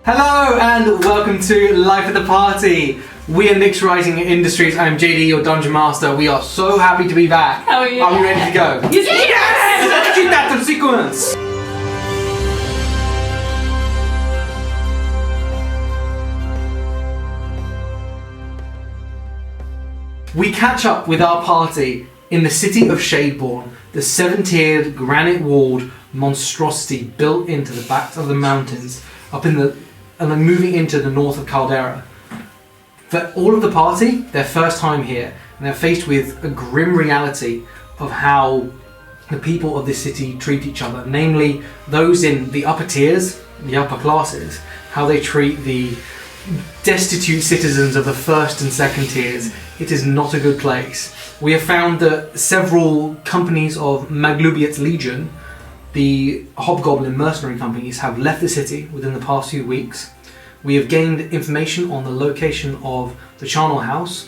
Hello and welcome to Life at the Party. We are NyxRising Industries. I'm JD, your Dungeon Master. We are so happy to be back. How are you? Are we ready to go? Yes! Keep that to sequence! We catch up with our party in the city of Shadeborn, the seven-tiered granite-walled monstrosity built into the backs of the mountains up in the and then moving into the north of Caldera. For all of the party, their first time here, and they're faced with a grim reality of how the people of this city treat each other, namely those in the upper tiers, the upper classes, how they treat the destitute citizens of the first and second tiers. It is not a good place. We have found that several companies of Maglubiet's Legion, the Hobgoblin mercenary companies, have left the city within the past few weeks. We have gained information on the location of the Charnel House,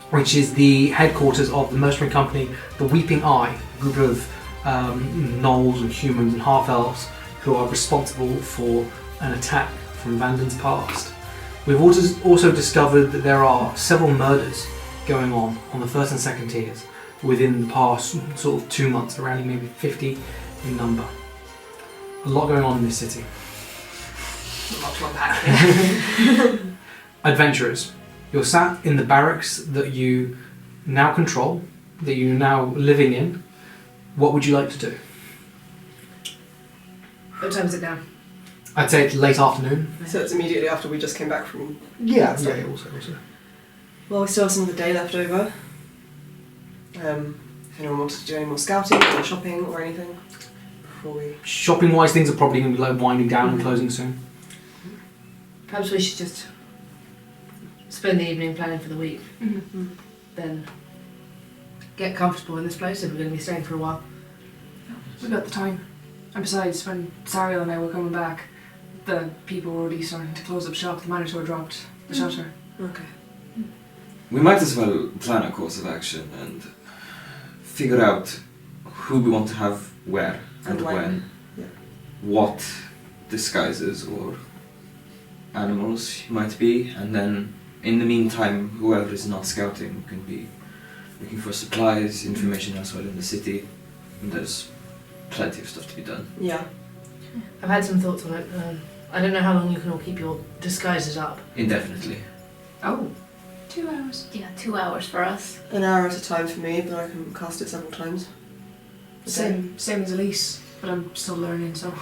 which is the headquarters of the mercenary company, the Weeping Eye, a group of gnolls and humans and half-elves who are responsible for an attack from Vanden's past. We've also discovered that there are several murders going on the first and second tiers within the past sort of 2 months, around maybe 50 in number. A lot going on in this city. A lot to unpack. Adventurers, you're sat in the barracks that you now control, that you're now living in. What would you like to do? What time is it now? I'd say it's late afternoon. So it's immediately after we just came back from... Yeah, also. Well, we still have some of the day left over. If anyone wanted to do any more scouting or shopping or anything before we... Shopping-wise, things are probably going to be like winding down and closing soon. Perhaps we should just spend the evening planning for the week. Mm-hmm. Then get comfortable in this place if we're going to be staying for a while. We've got the time. And besides, when Sariel and I were coming back, the people were already starting to close up shop. The manager dropped the shutter. Okay. We might as well plan a course of action and figure out who we want to have where and when. Yeah. What disguises or animals might be, and then in the meantime, whoever is not scouting can be looking for supplies, information as well in the city. And there's plenty of stuff to be done. Yeah. I've had some thoughts on it. I don't know how long you can all keep your disguises up. Indefinitely. Oh, 2 hours. Yeah, 2 hours for us. An hour at a time for me, but I can cast it several times. Same as Elyse, but I'm still learning, so...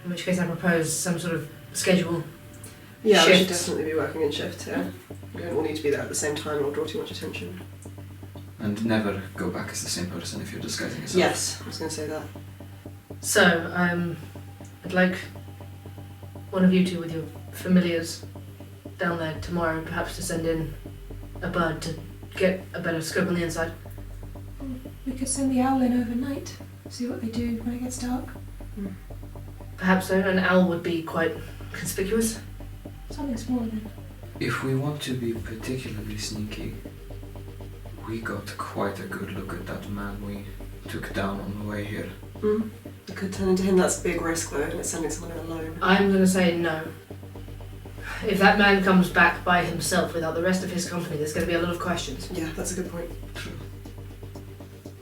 In which case I propose some sort of schedule. Yeah, we should Shifts. definitely be working in shifts, yeah. We don't all need to be there at the same time or draw too much attention. And never go back as the same person if you're disguising yourself. Yes, I was going to say that. So, I'd like one of you two with your familiars down there tomorrow perhaps to send in a bird to get a better scope on the inside. We could send the owl in overnight, see what they do when it gets dark. Perhaps so, an owl would be quite conspicuous. Something small then. If we want to be particularly sneaky, we got quite a good look at that man we took down on the way here. It could turn into him. That's a big risk though, and it's sending someone in alone. I'm going to say no. If that man comes back by himself without the rest of his company, there's going to be a lot of questions. Yeah, that's a good point. True.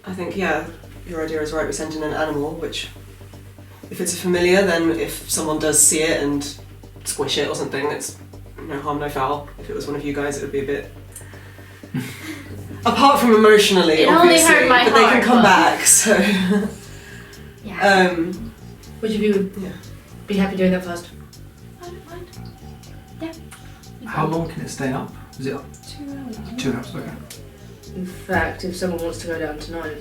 I think, yeah, your idea is right. We send in an animal, which, if it's a familiar, then if someone does see it and squish it or something, it's no harm, no foul. If it was one of you guys, it would be a bit... Apart from emotionally, It only obviously, hurt my but they can heart, come but- back, so... Yeah. Which of you would Yeah. be happy doing that first? I don't mind. Yeah. How long can it stay up? Is it up? 2 hours. 2 hours, okay. In fact, if someone wants to go down tonight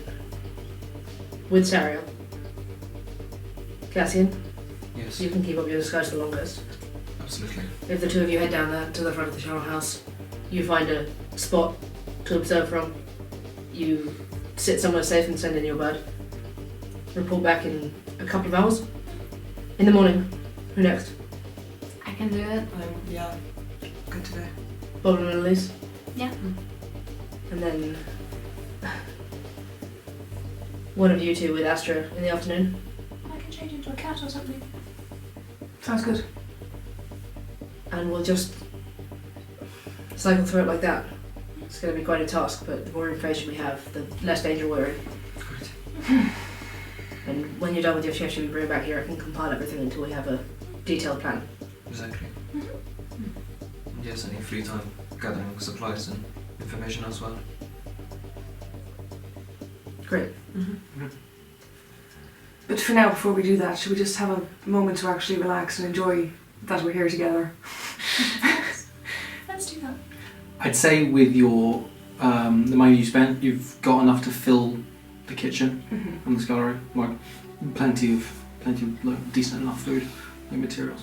with Sariel, Cassian, Yes, you can keep up your disguise the longest. absolutely. If the two of you head down there to the front of the Charnel House, you find a spot to observe from, you sit somewhere safe and send in your bird. Report back in a couple of hours. In the morning. Who next? I can do it. Yeah, good to go. Boblem and Elyse? Yeah. And then one of you two with Astra in the afternoon. I can change into a cat or something. Sounds good. and we'll just cycle through it like that. It's going to be quite a task, but the more information we have, the less danger we're in. And when you're done with your shift, you bring it back here. I can compile everything until we have a detailed plan. Exactly. Yes, any free time gathering supplies and information as well. Great. But for now, before we do that, should we just have a moment to actually relax and enjoy that we're here together? Let's do that. I'd say with your the money you spent, you've got enough to fill the kitchen and the scullery. Like plenty of like, decent enough food, like materials.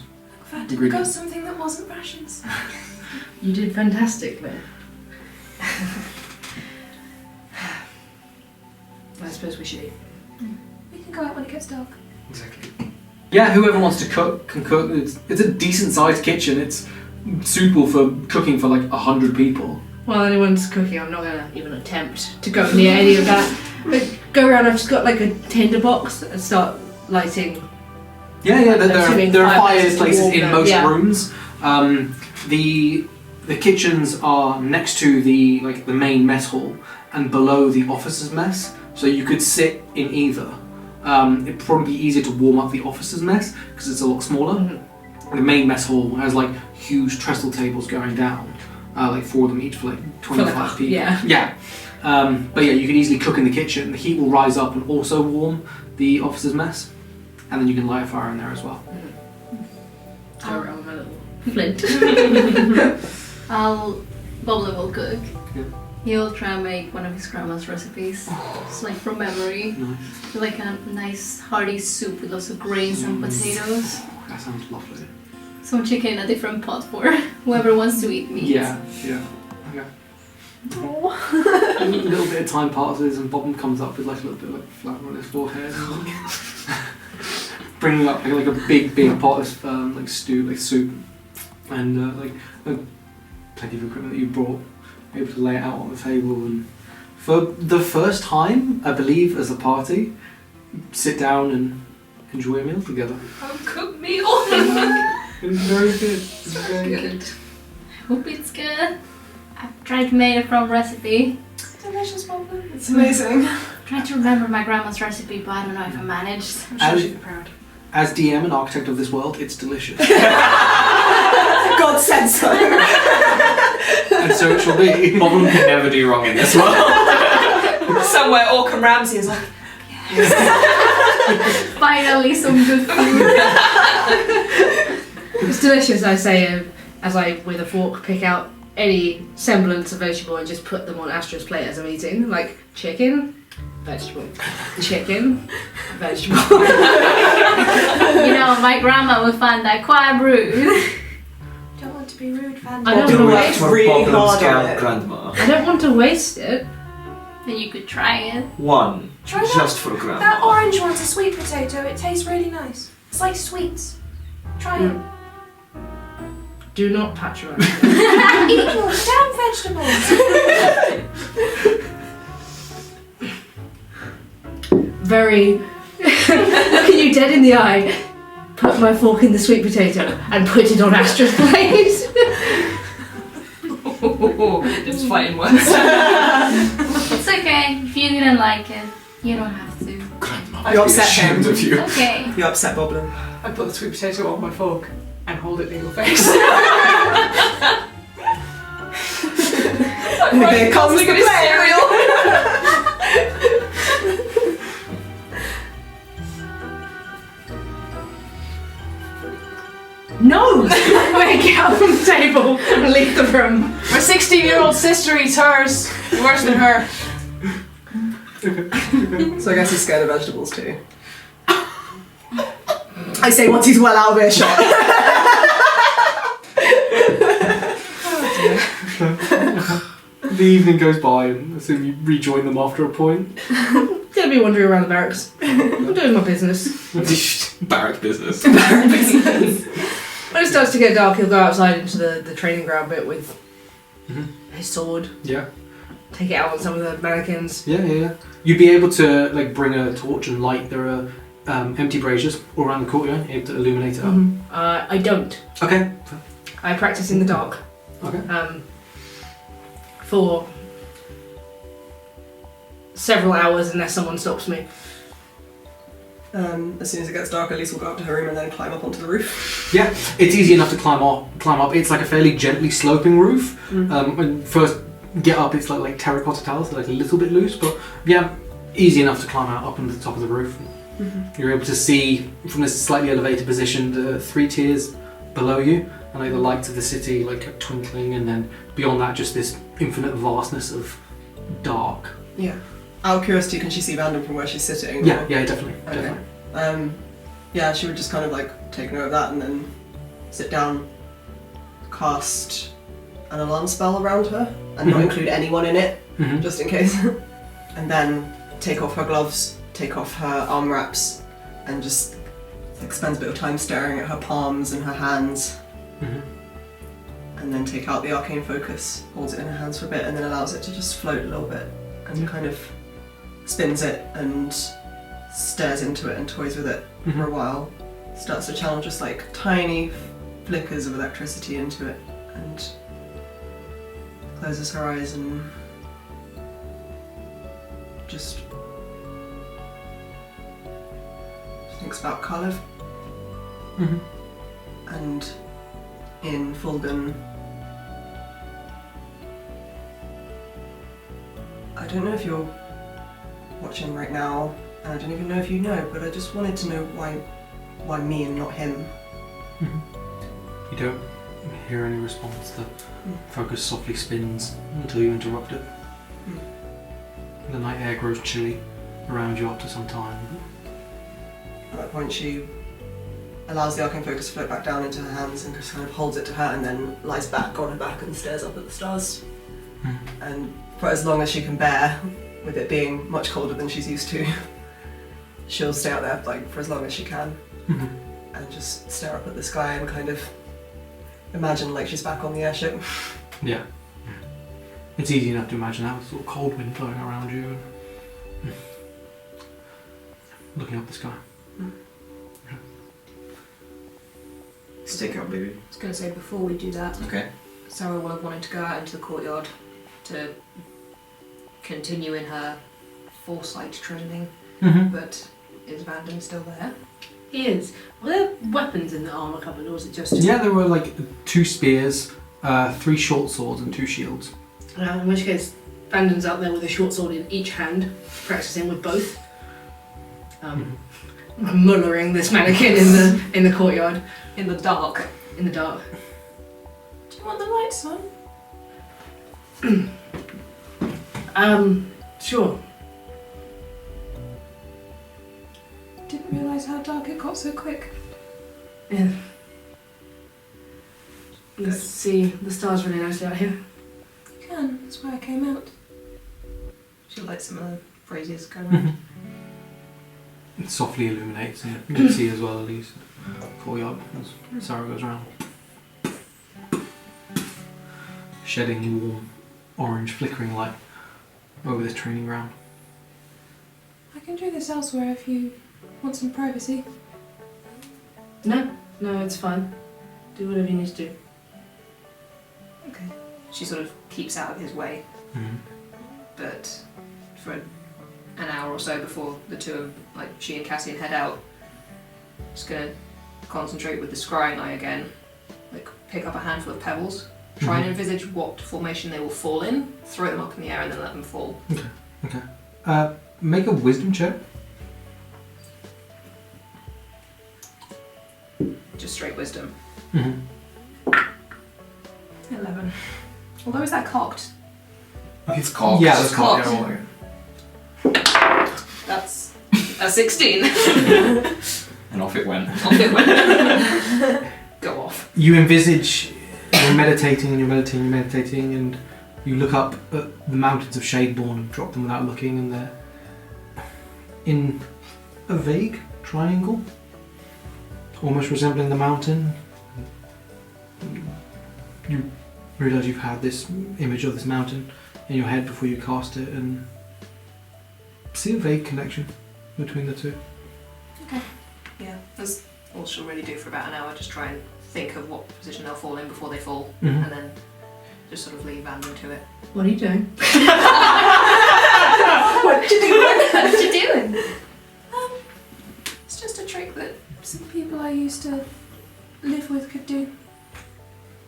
I didn't got something that wasn't rations. You did fantastic there. I suppose we should eat. We can go out when it gets dark. Exactly. Yeah, whoever wants to cook can cook. It's a decent sized kitchen. It's suitable for cooking for like 100 people. While anyone's cooking, I'm not gonna even attempt to go near any of that. But go around. I've just got like a tinder box and start lighting. Yeah. There are fireplaces fireplaces to warm in them, most yeah. rooms. The kitchens are next to the main mess hall and below the officers' mess, so you could sit in either. It'd probably be easier to warm up the officers' mess because it's a lot smaller. The main mess hall has like huge trestle tables going down, like 4 of them each for like 25 people. Yeah. But yeah, you can easily cook in the kitchen. The heat will rise up and also warm the officers' mess, and then you can light a fire in there as well. Go around with my little flint. Boblem will cook. Yeah. He'll try and make one of his grandma's recipes. Just like from memory. Nice. Like a nice hearty soup with lots of grains and potatoes. That sounds lovely. Some chicken in a different pot for whoever wants to eat meat. Yeah. Okay. A little bit of time passes and Boblem comes up with like a little bit of like flour on his forehead and like, bringing up like a big pot of like stew, like soup, and plenty of equipment that you brought, able to lay it out on the table, and for the first time, I believe, as a party, sit down and enjoy a meal together. I'll cook meal. It's very good. It's very good. I hope it's good. I've tried to make it from recipe. Delicious, Boblem. It's amazing. Tried to remember my grandma's recipe, but I don't know if I managed. I'm sure she'd be proud. As DM and architect of this world, it's delicious. God said so. And so it shall be. Boblem can never do wrong in this world. Somewhere Orkham Ramsey is like, Finally, some good food. It's delicious, I say, as I, with a fork, pick out any semblance of vegetable and just put them on Astra's plate as I'm eating. Like chicken, vegetable. Chicken, vegetable. You know, my grandma would find that quite rude. Don't want to be rude, Van. I don't Do know it why. for really Boblem's hard on it. grandma. I don't want to waste it. Then you could try it. One, Try that. just for That grandma. orange one's a sweet potato. It tastes really nice. It's like sweets. Try it. Do not patronise. Eat your damn vegetables. Very looking you dead in the eye, put my fork in the sweet potato and put it on Astra's plate. Just fighting once. It's okay. If you didn't like it, you don't have to. Grandma, You I'd be upset ashamed him. of you. It's okay. you upset Boblem. I put the sweet potato on my fork and hold it in your face. Here comes the cereal. No! Get out from the table and leave the room. My 16-year-old sister eats hers. Worse than her. So I guess he's scared of vegetables too. I say once he's well out of earshot. The evening goes by and I assume you rejoin them after a point. Gonna be wandering around the barracks. I'm doing my business. Barrack business. When it starts to get dark, he'll go outside into the training ground bit with his sword. Yeah. Take it out on some of the mannequins. Yeah. You'd be able to like bring a torch and light. There are empty braziers all around the courtyard, able to illuminate it up. I don't. Okay. I practice in the dark. Okay. For several hours unless someone stops me. As soon as it gets dark, Elyse will go up to her room and then climb up onto the roof. Yeah, it's easy enough to climb up. It's like a fairly gently sloping roof. When first get up, it's like terracotta tiles, so like a little bit loose, but yeah, easy enough to climb out up into the top of the roof. You're able to see from this slightly elevated position the 3 tiers below you, and like the lights of the city like twinkling, and then beyond that, just this infinite vastness of dark. Yeah. Out of curiosity, can she see random from where she's sitting? Yeah, or? yeah, definitely, Okay. definitely. Yeah, she would just kind of like take note of that and then sit down, cast an alarm spell around her, and not include anyone in it, just in case. And then take off her gloves, take off her arm wraps, and just like spends a bit of time staring at her palms and her hands. And then take out the arcane focus, holds it in her hands for a bit, and then allows it to just float a little bit, and kind of spins it and stares into it and toys with it for a while. Starts to channel just like tiny flickers of electricity into it, and closes her eyes and just thinks about Kalev. And in Fulden, I don't know if you're watching right now, and I don't even know if you know, but I just wanted to know why me and not him. You don't hear any response. The focus softly spins until you interrupt it. The night air grows chilly around you after some time. At that point, she allows the arcane focus to float back down into her hands and just kind of holds it to her, and then lies back on her back and stares up at the stars. And for as long as she can bear, with it being much colder than she's used to, she'll stay out there like for as long as she can, and just stare up at the sky and kind of imagine like she's back on the airship. Yeah. It's easy enough to imagine that with sort of cold wind blowing around you and looking up the sky. Stick up, baby. I was going to say, before we do that, Okay. Sarah will have wanted to go out into the courtyard to continue in her foresight training, but is Vanden still there? He is. Were there weapons in the armor cupboard, or was it just... Yeah, there were like 2 spears, 3 short swords and 2 shields. In which case, Vanden's out there with a short sword in each hand, practicing with both. Mullering this mannequin in the courtyard. In the dark. In the dark. Do you want the lights on? Sure. Didn't realise how dark it got so quick. Yeah. You can see the stars really nicely out here. You can, that's why I came out. She'll let some of the phrases go around. It softly illuminates, and you can see as well, Elyse, courtyard as Sarah goes around. Shedding warm, orange, flickering light over this training ground. I can do this elsewhere if you want some privacy. No, it's fine. Do whatever you need to do. Okay. She sort of keeps out of his way, but for an hour or so before the two of, she and Cassian head out, just gonna concentrate with the scrying eye again, pick up a handful of pebbles, try and envisage what formation they will fall in, throw them up in the air and then let them fall. Okay. Make a wisdom check. Just straight wisdom. 11. Although is that cocked? It's cocked. Yeah, that's cocked. cocked. That's a 16. And off it went. Go off. You envisage, you're meditating, and you look up at the mountains of Shadeborn and drop them without looking, and they're in a vague triangle, almost resembling the mountain. You realise you've had this image of this mountain in your head before you cast it, and see a vague connection between the two. Okay. Yeah, that's all she'll really do for about an hour, just try and think of what position they'll fall in before they fall, Mhm. and then just sort of leave Andrew to it. What are you doing? What you doing? What you doing? It's just a trick that some people I used to live with could do.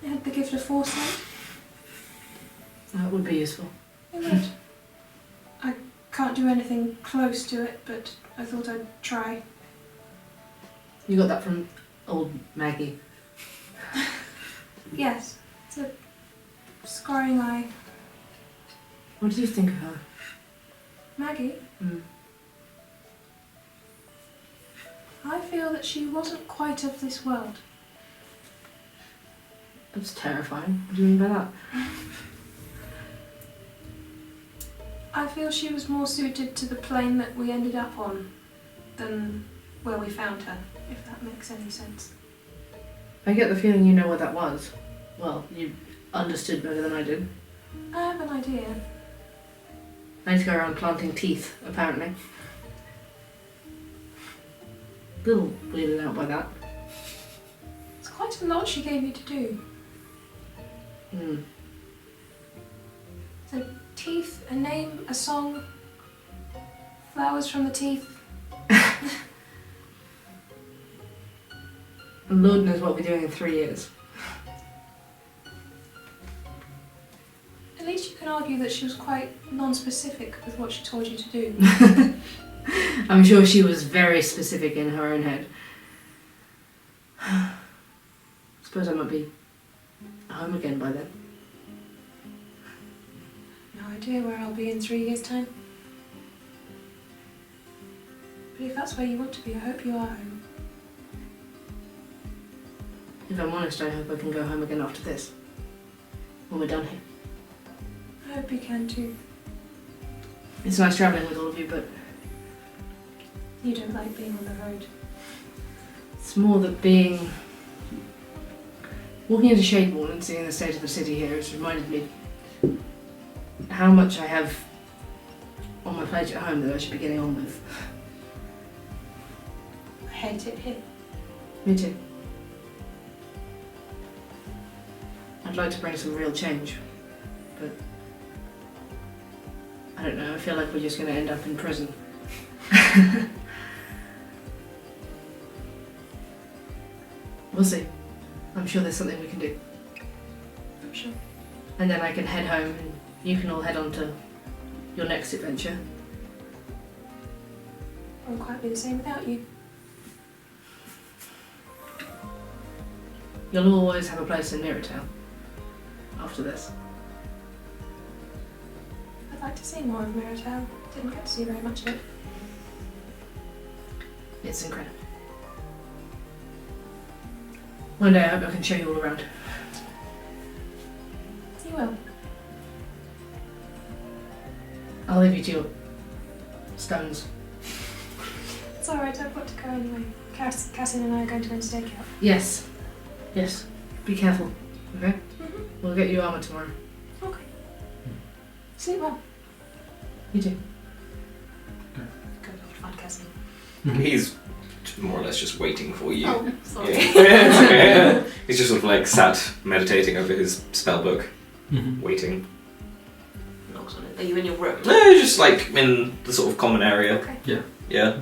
They had the gift of foresight. That would be useful. It would. I can't do anything close to it, but I thought I'd try. You got that from old Maggie. Yes, it's a scrying eye. What did you think of her? Maggie, Mm. I feel that she wasn't quite of this world. That's terrifying. What do you mean by that? I feel she was more suited to the plane that we ended up on than where we found her, if that makes any sense. I get the feeling you know what that was. Well, you understood better than I did. I have an idea. I need to go around planting teeth, apparently. Little weirded out by that. It's quite a lot she gave you to do. Hmm. So, teeth, a name, a song, flowers from the teeth. And Lord knows what we're doing in 3 years. At least you can argue that she was quite non-specific with what she told you to do. I'm sure she was very specific in her own head. Suppose I might be home again by then. No idea where I'll be in 3 years' time. But if that's where you want to be, I hope you are home. If I'm honest, I hope I can go home again after this. When we're done here. I hope you can too. It's nice travelling with all of you, but You don't like being on the road. it's more that being... Walking into Shadewall and seeing the state of the city here has reminded me how much I have on my plate at home that I should be getting on with. I hate it here. Me too. I'd like to bring some real change, but I don't know, I feel like we're just going to end up in prison. We'll see. I'm sure there's something we can do. I'm sure. And then I can head home and you can all head on to your next adventure. Won't quite be the same without you. You'll always have a place in Mirrortown after this. I'd like to see more of Mirrortown. Didn't get to see very much of it. It's incredible. One day I hope I can show you all around. You will. I'll leave you to your stones. It's alright, I've got to go anyway. Cassian and I are going to go and stake out. Yes. Yes. Be careful. Okay? Mm-hmm. We'll get you armor tomorrow. Okay. Sleep well. You too. Good Lord, find Cassian. He's more or less just waiting for you. Oh, sorry. Yeah. It's okay. He's just sort of like sat meditating over his spell book, waiting. Knocks on it. Are you in your room? No, he's just like in the sort of common area. Okay. Yeah.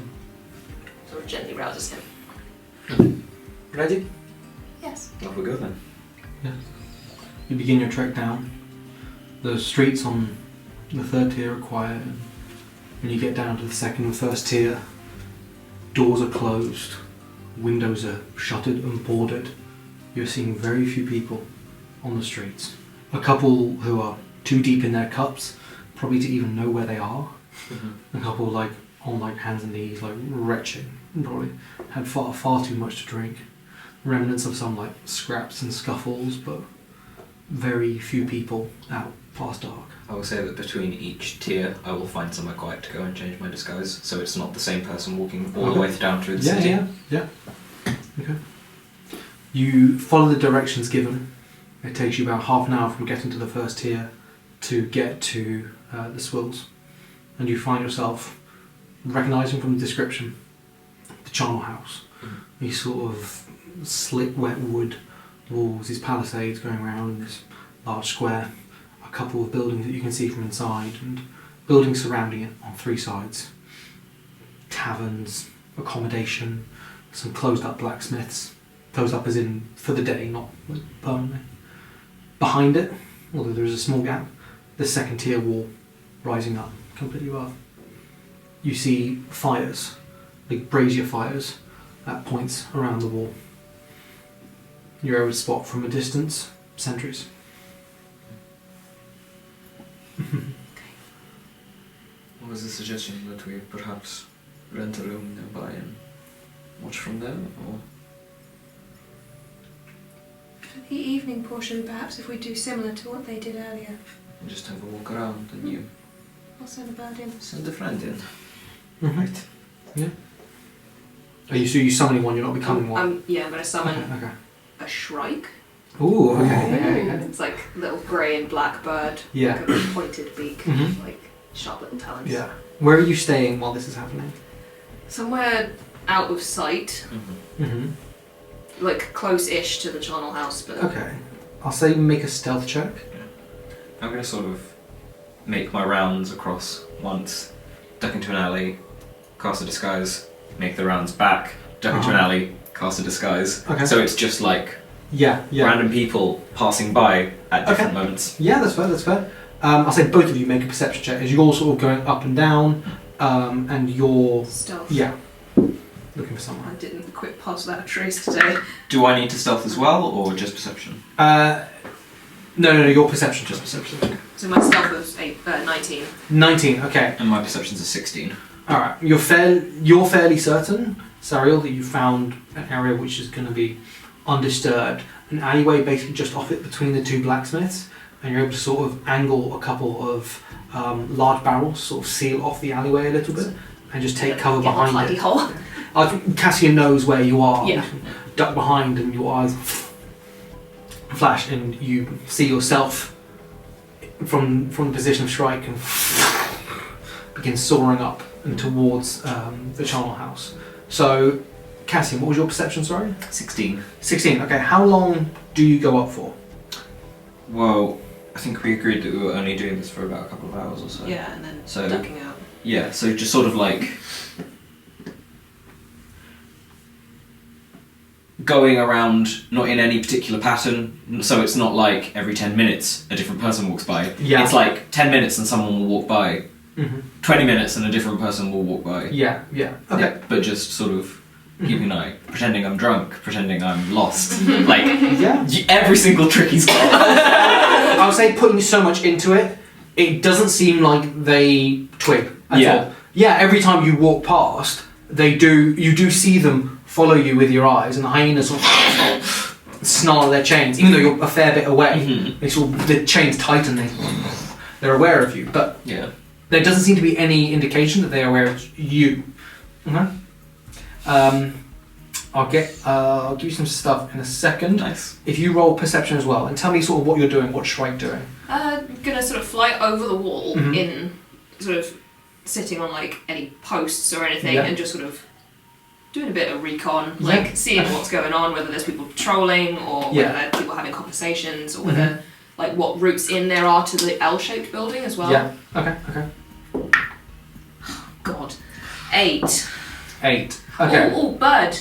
Sort of gently rouses him. Ready? Yes. Off we go then. You begin your trek down. The streets on the third tier are quiet, and when you get down to the second and first tier, doors are closed, windows are shuttered and boarded. You're seeing very few people on the streets. A couple who are too deep in their cups, probably to even know where they are. A couple like on like hands and knees, like retching, probably had far too much to drink. Remnants of some like scraps and scuffles, but very few people out past dark. I will say that between each tier, I will find somewhere quiet to go and change my disguise, so it's not the same person walking all the way down through the city. Yeah. Okay. You follow the directions given. It takes you about half an hour from getting to the first tier to get to the swills, and you find yourself recognising from the description the charnel house. These sort of slick wet wood walls, these palisades going around in this large square, a couple of buildings that you can see from inside, and buildings surrounding it on 3 sides. Taverns, accommodation, some closed up blacksmiths. Closed up as in for the day, not like permanently. Behind it, although there is a small gap, the 2nd tier wall rising up completely above. You see fires, like brazier fires, at points around the wall. You're able to spot from a distance sentries. What was the suggestion that we perhaps rent a room nearby and watch from there, or? For the evening portion, perhaps if we do similar to what they did earlier. Just have a walk around and you I'll send a bird in. send a friend in. Right. Yeah. Are you summoning one? You're not becoming one. Yeah, I'm going to summon Okay. a shrike. Ooh. Okay. It's like a little grey and black bird. Yeah. Like a pointed beak, Mhm. like sharp little talons. Yeah. Where are you staying while this is happening? Somewhere out of sight, Mm-hmm. like close-ish to the charnel house, but Okay. I'll say make a stealth check. I'm going to sort of make my rounds across once, duck into an alley, cast a disguise, make the rounds back, duck into an alley, cast a disguise. Okay. So it's just like Yeah. random people passing by at different moments. Yeah, that's fair. I'll say both of you make a perception check as you're all sort of going up and down, and you're stealth. yeah looking for I someone. didn't equip Pass Without a Trace today. Do I need to stealth as well, or just perception? No, your perception, just perception. So my stealth was 19. 19. Okay. And my perception's a 16. All right. You're fairly certain, Sariel, that you found an area which is going to be undisturbed, an alleyway basically just off it between the 2 blacksmiths, and you're able to sort of angle a couple of large barrels, sort of seal off the alleyway a little bit, and just take cover Get a behind hidey it. hole. I think Cassian knows where you are. Yeah. You duck behind, and your eyes flash, and you see yourself from the position of strike, and begin soaring up and towards the charnel house. So, Cassian, what was your perception? Sorry. 16. 16. Okay. How long do you go up for? Well, I think we agreed that we were only doing this for about a couple of hours or so. Yeah, and then So- ducking out. Yeah, so just sort of like going around, not in any particular pattern, so it's not like every 10 minutes a different person walks by. Yeah. It's like 10 minutes and someone will walk by, Mm-hmm. 20 minutes and a different person will walk by. Yeah. Yeah. Okay. Yeah, but just sort of keeping an eye, pretending I'm drunk, pretending I'm lost. Like, Yeah. every single trick he's got. I would say putting so much into it, it doesn't seem like they twig at Yeah. all. Yeah, every time you walk past, you do see them follow you with your eyes, and the hyenas sort of snarl their chains, even though you're a fair bit away. Mhm. They sort of, the chains tighten, they're aware of you, but Yeah. there doesn't seem to be any indication that they are aware of you. Okay. I'll give you some stuff in a second. Nice. If you roll perception as well, and tell me sort of what you're doing, what's Shrike doing. Gonna sort of fly over the wall Mhm. in sort of sitting on like any posts or anything, Yeah. and just sort of doing a bit of recon, Yeah. like seeing what's going on, whether there's people patrolling or Yeah. whether there's people having conversations, or whether like what routes in there are to the L-shaped building as well. Yeah. Okay. God, 8. 8. Okay. Oh, bird.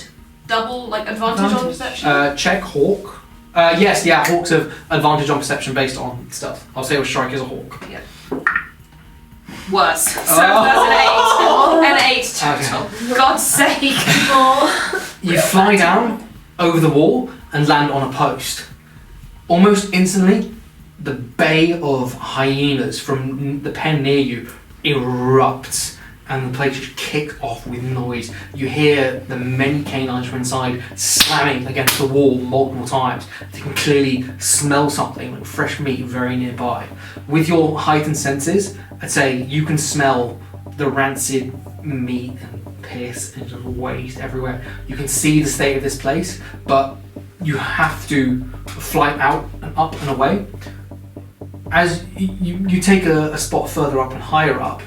Double like advantage on perception. Check Hawk. Yes, yeah, Hawks have advantage on perception based on stuff. I'll say Shrike is a Hawk. Worse. So Oh. that's an 8. An 8 total. God's sake. You fly down over the wall and land on a post. Almost instantly, the bay of hyenas from the pen near you erupts, and the place just kicks off with noise. You hear the many canines from inside slamming against the wall multiple times. You can clearly smell something like fresh meat very nearby. With your heightened senses, I'd say you can smell the rancid meat and piss and just waste everywhere. You can see the state of this place, but you have to fly out and up and away. As you take a spot further up and higher up,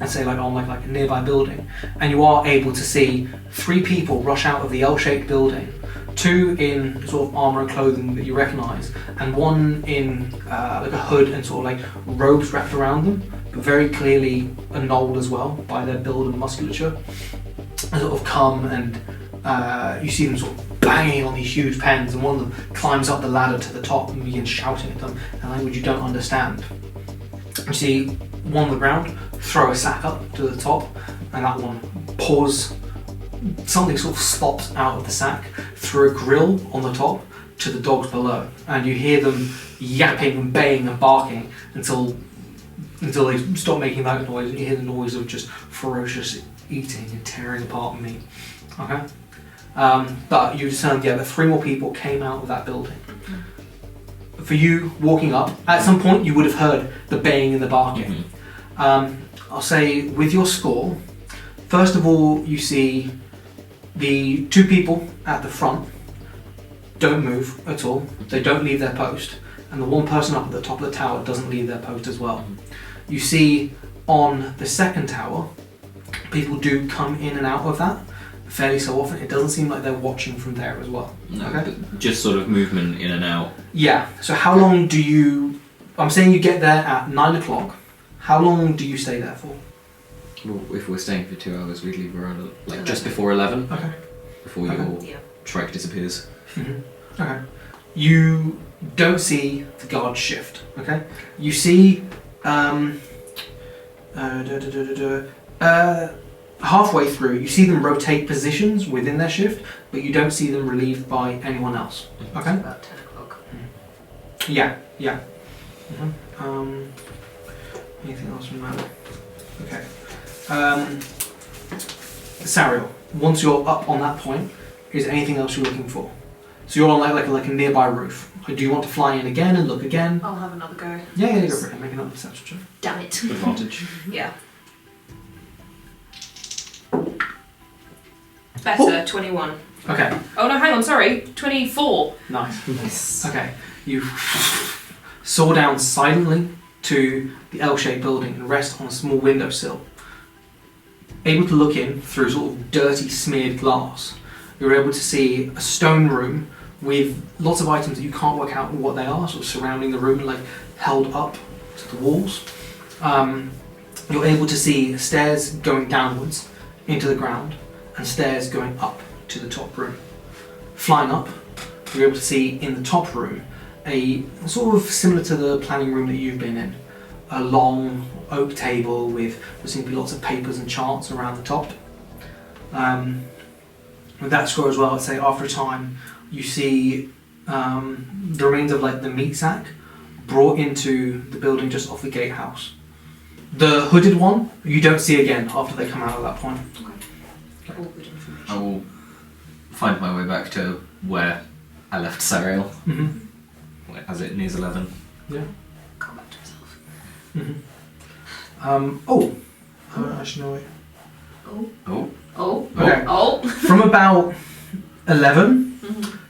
and say like on like a nearby building, and you are able to see 3 people rush out of the L-shaped building, 2 in sort of armour and clothing that you recognise, and 1 in like a hood and sort of like robes wrapped around them, but very clearly annulled as well by their build and musculature, and sort of come and you see them sort of banging on these huge pens, and one of them climbs up the ladder to the top and begins shouting at them in a language you don't understand. You see one on the ground throw a sack up to the top, and that one pours, something sort of slops out of the sack through a grill on the top to the dogs below, and you hear them yapping and baying and barking until they stop making that noise, and you hear the noise of just ferocious eating and tearing apart meat. Okay? But you discern, that 3 more people came out of that building. For you walking up, at some point you would have heard the baying and the barking. I'll say with your score, first of all you see the 2 people at the front don't move at all, they don't leave their post, and the 1 person up at the top of the tower doesn't leave their post as well. You see on the second tower, people do come in and out of that fairly so often. It doesn't seem like they're watching from there as well. No, Okay? but just sort of movement in and out. Yeah, so how long do you, I'm saying you get there at 9 o'clock, how long do you stay there for? Well, if we're staying for 2 hours, we'd leave around like just before 11, Okay. before Okay. your Yeah. trike disappears. Okay. You don't see the guard shift, okay? You see halfway through, you see them rotate positions within their shift, but you don't see them relieved by anyone else. Okay? About 10 o'clock. Yeah. Anything else from that? Okay. Sariel, once you're up on that point, is there anything else you're looking for? So you're on like a nearby roof. Do you want to fly in again and look again? I'll have another go. Yeah, go for it. Make another perception check. Damn it. Advantage. Yeah. Better, 21. Okay, Oh no, hang on, sorry, 24. nice. Okay, you soar down silently to the L-shaped building and rest on a small windowsill. Able to look in through sort of dirty, smeared glass, you're able to see a stone room with lots of items that you can't work out what they are, sort of surrounding the room and like held up to the walls. You're able to see stairs going downwards into the ground and stairs going up to the top room. Flying up, you're able to see in the top room a sort of similar to the planning room that you've been in, a long oak table with there seem to be lots of papers and charts around the top. With that score as well, I'd say after a time you see the remains of like the meat sack brought into the building just off the gatehouse. The hooded one you don't see again after they come out at that point. All good information. I will find my way back to where I left Sariel, as it nears 11. Yeah. Come back to himself. Actually no wait. Oh. Oh. Okay. Oh. From about 11,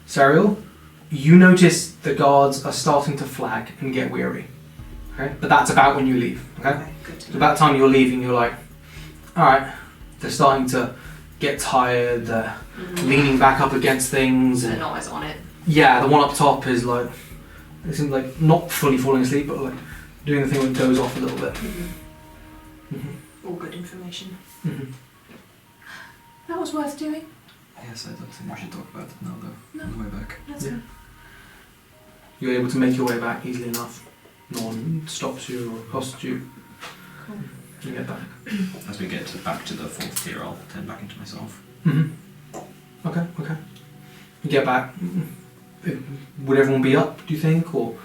Sariel, you notice the guards are starting to flag and get weary. Okay? But that's about when you leave. Okay? Okay, good to So know. about the time you're leaving, you're like, alright, they're starting to get tired, they're leaning back up against things. They're And not as on it. yeah, the one up top is like, it seems like not fully falling asleep, but like doing the thing where it goes off a little bit. All good information. That was worth doing. Yes, I don't think we should talk about it now though. No. On the way back. That's Yeah. good. You're able to make your way back easily enough. No one stops you or accosts you. Cool. You get back. As we get back to the 4th tier, I'll turn back into myself. Okay. You get back. Would everyone be up, do you think? Or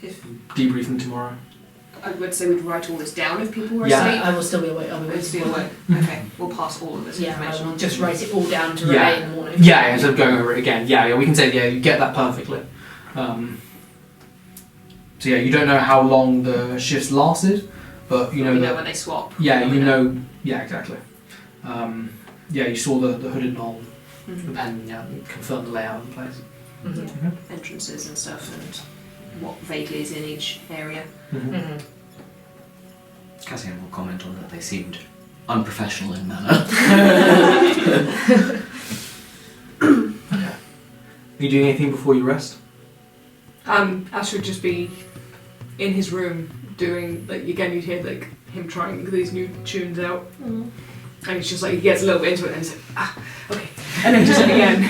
If debriefing tomorrow? I would say we'd write all this down if people were Yeah. asleep. I will still be awake. I'll be We'll waiting still for awake. you. Okay, we'll pass all of this Yeah, information I'll on. just write it all down to Yeah. relay in the morning. Yeah, instead of going over it again. Yeah, we can say, yeah, you get that perfectly. So yeah, you don't know how long the shifts lasted, but you know we know that. when they swap. Yeah, you know. Yeah, exactly. Yeah, you saw the hooded knoll, the pen, yeah, confirmed the layout of the place. Entrances and stuff and what vaguely is in each area. Cassian will comment on that they seemed unprofessional in manner. Are you doing anything before you rest? Astra would just be in his room doing, like, again you'd hear like him trying these new tunes out, and it's just like he gets a little bit into it and he's like, okay, and then he does it again,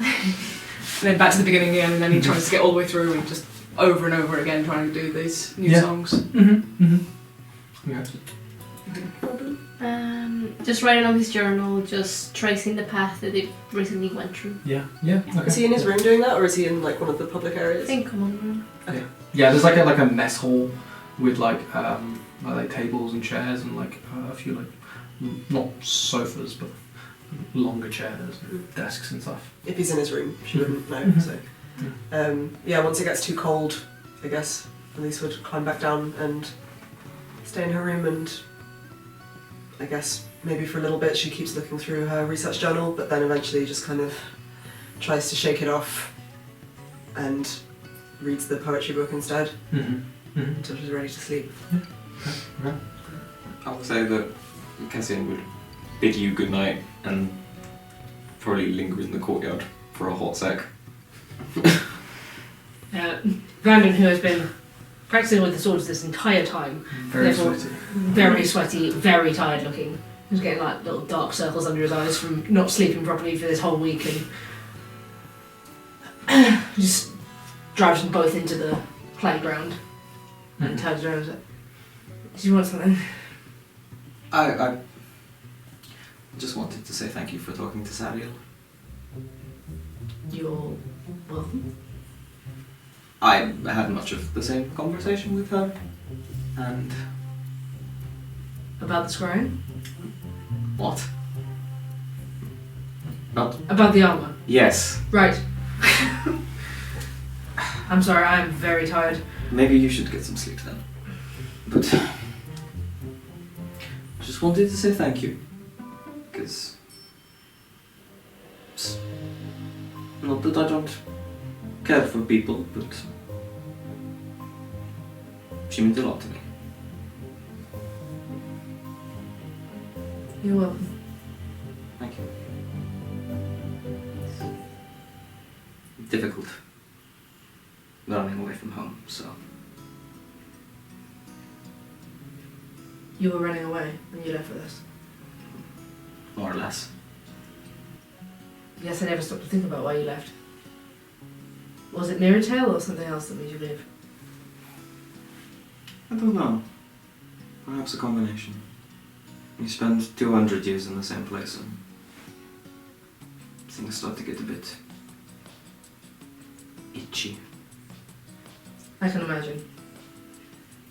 and then back to the beginning again, and then he tries to get all the way through and just over and over again trying to do these new songs. Yeah. Just writing on his journal, just tracing the path that they recently went through. Yeah. Okay. Is he in his room doing that, or is he in like one of the public I areas? think common room. Yeah, there's like a mess hall with like tables and chairs and like a few like not sofas but longer chairs and desks and stuff. If he's in his room, she wouldn't know. Mhm. So, once it gets too cold, I guess Elyse would climb back down and stay in her room, and I guess maybe for a little bit she keeps looking through her research journal, but then eventually just kind of tries to shake it off and reads the poetry book instead until she's ready to sleep. I would say that Cassian would bid you good night and probably linger in the courtyard for a hot sec. Brandon, who has been practicing with the swords this entire time, Very therefore sweaty. very sweaty, very tired looking. He's getting like little dark circles under his eyes from not sleeping properly for this whole week, and just drives them both into the playground and turns around and says, "Do you want something?" I just wanted to say thank you for talking to Sariel. You're welcome. I had much of the same conversation with her, and About the scrying? what? Not About the armour? yes. Right. I'm sorry, I am very tired. Maybe you should get some sleep then. But just wanted to say thank you, because not that I don't care for people, but she means a lot to me. You're welcome. Thank you. Difficult running away from home, so You were running away when you left with us. more or less. Yes, I never stopped to think about why you left. Was it Mirror Tale or something else that made you leave? I don't know. Perhaps a combination. You spend 200 years in the same place and things start to get a bit itchy. I can imagine.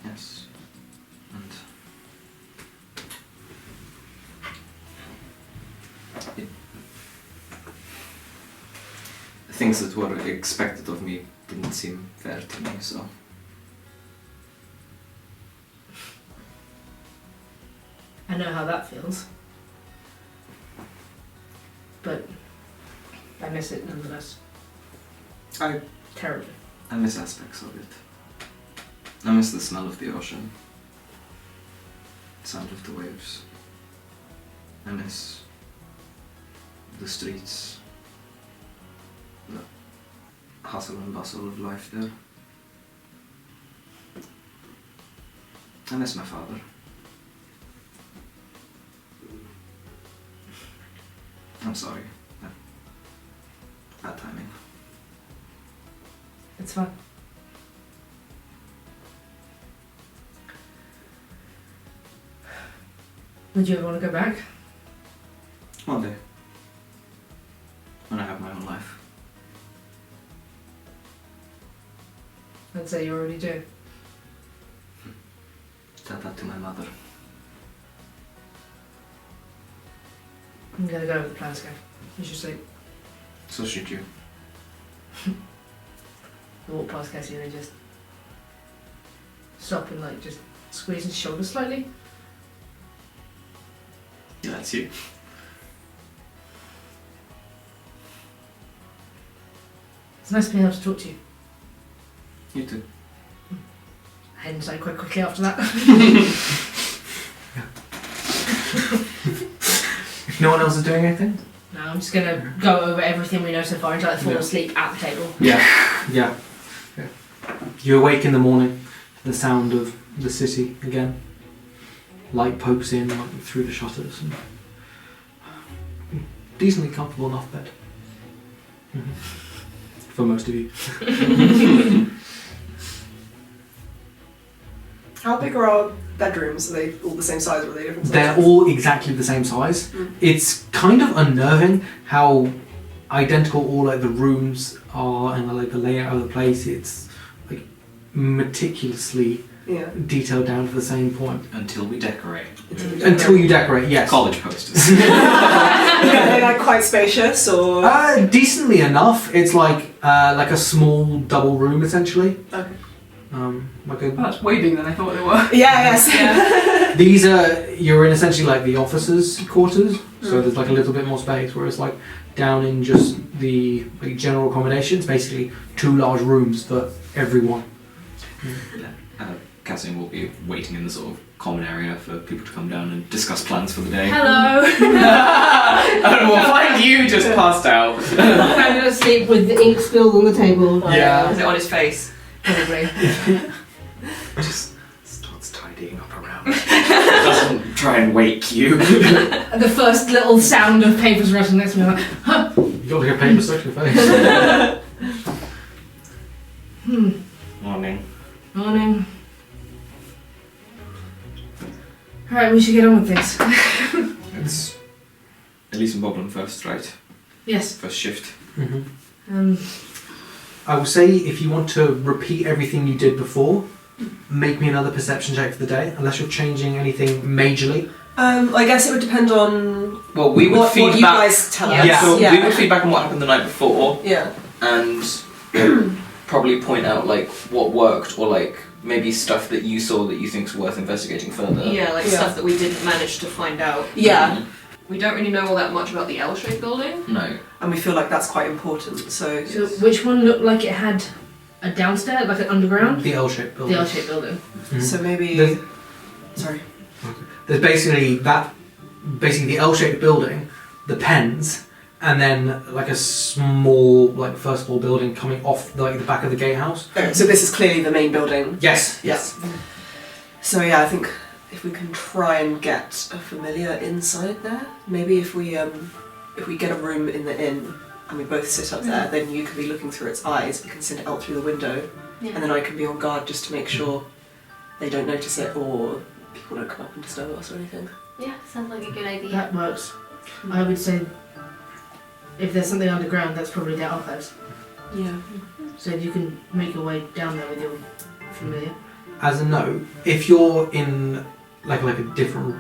Yes. And things that were expected of me didn't seem fair to me, so I know how that feels. But I miss it nonetheless. I Terribly. miss aspects of it. I miss the smell of the ocean, the sound of the waves. I miss the streets, the hustle and bustle of life there. I miss my father. I'm sorry. Bad timing. It's fine. Would you ever want to go back? One day. When I have my own life. I'd say you already do. Tell that to my mother. I'm gonna go over the planscape. You should sleep. So should you. I walk past Cassian and just stop and like just squeeze his shoulder slightly. Yeah, that's you. It's nice being able to talk to you. You too. I head inside quite quickly after that. No one else is doing anything? No, I'm just gonna go over everything we know so far until I fall Yeah. asleep at the table. Yeah. You awake in the morning to the sound of the city again. Light pokes in like, through the shutters. And decently comfortable enough bed. For most of you. How big are our bedrooms? Are they all the same size or are they different sizes? They're all exactly the same size. Mm. It's kind of unnerving how identical all like the rooms are and like the layout of the place. It's like meticulously Yeah. detailed down to the same point. Until we decorate. Until you decorate, yes. College posters. Yeah, are they like quite spacious or? Decently enough. It's like a small double room essentially. Okay. Like a, Oh, that's way bigger than I thought they were. Yeah, yes. these are you're in essentially like the officers' quarters, so there's like a little bit more space. Whereas like down in just the like, general accommodations, basically 2 large rooms for everyone. Cassian will be waiting in the sort of common area for people to come down and discuss plans for the day. Hello! And we'll find you just passed out. I'm gonna sleep with the ink spilled on the table. Yeah. Is it on his face? Probably. Just starts tidying up around. Doesn't try and wake you. The first little sound of papers rustling next to me, I'm like, huh. You got like a paper stuck to your face. Morning. Morning. Alright, we should get on with things. It's Elyse and Boblem first, right? Yes. First shift. I will say if you want to repeat everything you did before, make me another perception check for the day, unless you're changing anything majorly. I guess it would depend on Well, we would what feedback. you guys tell us. Yeah. So yeah. we would feedback on what happened the night before, Yeah. and probably point out like what worked, or like maybe stuff that you saw that you think's worth investigating further. Yeah, like Yeah. stuff that we didn't manage to find out. Yeah. We don't really know all that much about the L-shaped building. No. And we feel like that's quite important. So So which one looked like it had a downstairs, like an underground? The L-shaped building. The L-shaped building. Mhm. so maybe. There's- Sorry. There's basically the L-shaped building, the pens, and then like a small like first floor building coming off like the back of the gatehouse. Okay, so this is clearly the main building. Yes. Yes. So yeah, I think if we can try and get a familiar inside there, maybe if we get a room in the inn and we both sit up there, then you can be looking through its eyes. We can send it out through the window, and then I can be on guard just to make sure they don't notice it or people don't come up and disturb us or anything. Yeah, sounds like a good idea. That works. I would say if there's something underground, that's probably their archives. Yeah. So if you can make your way down there with your familiar. As a note, if you're in like a different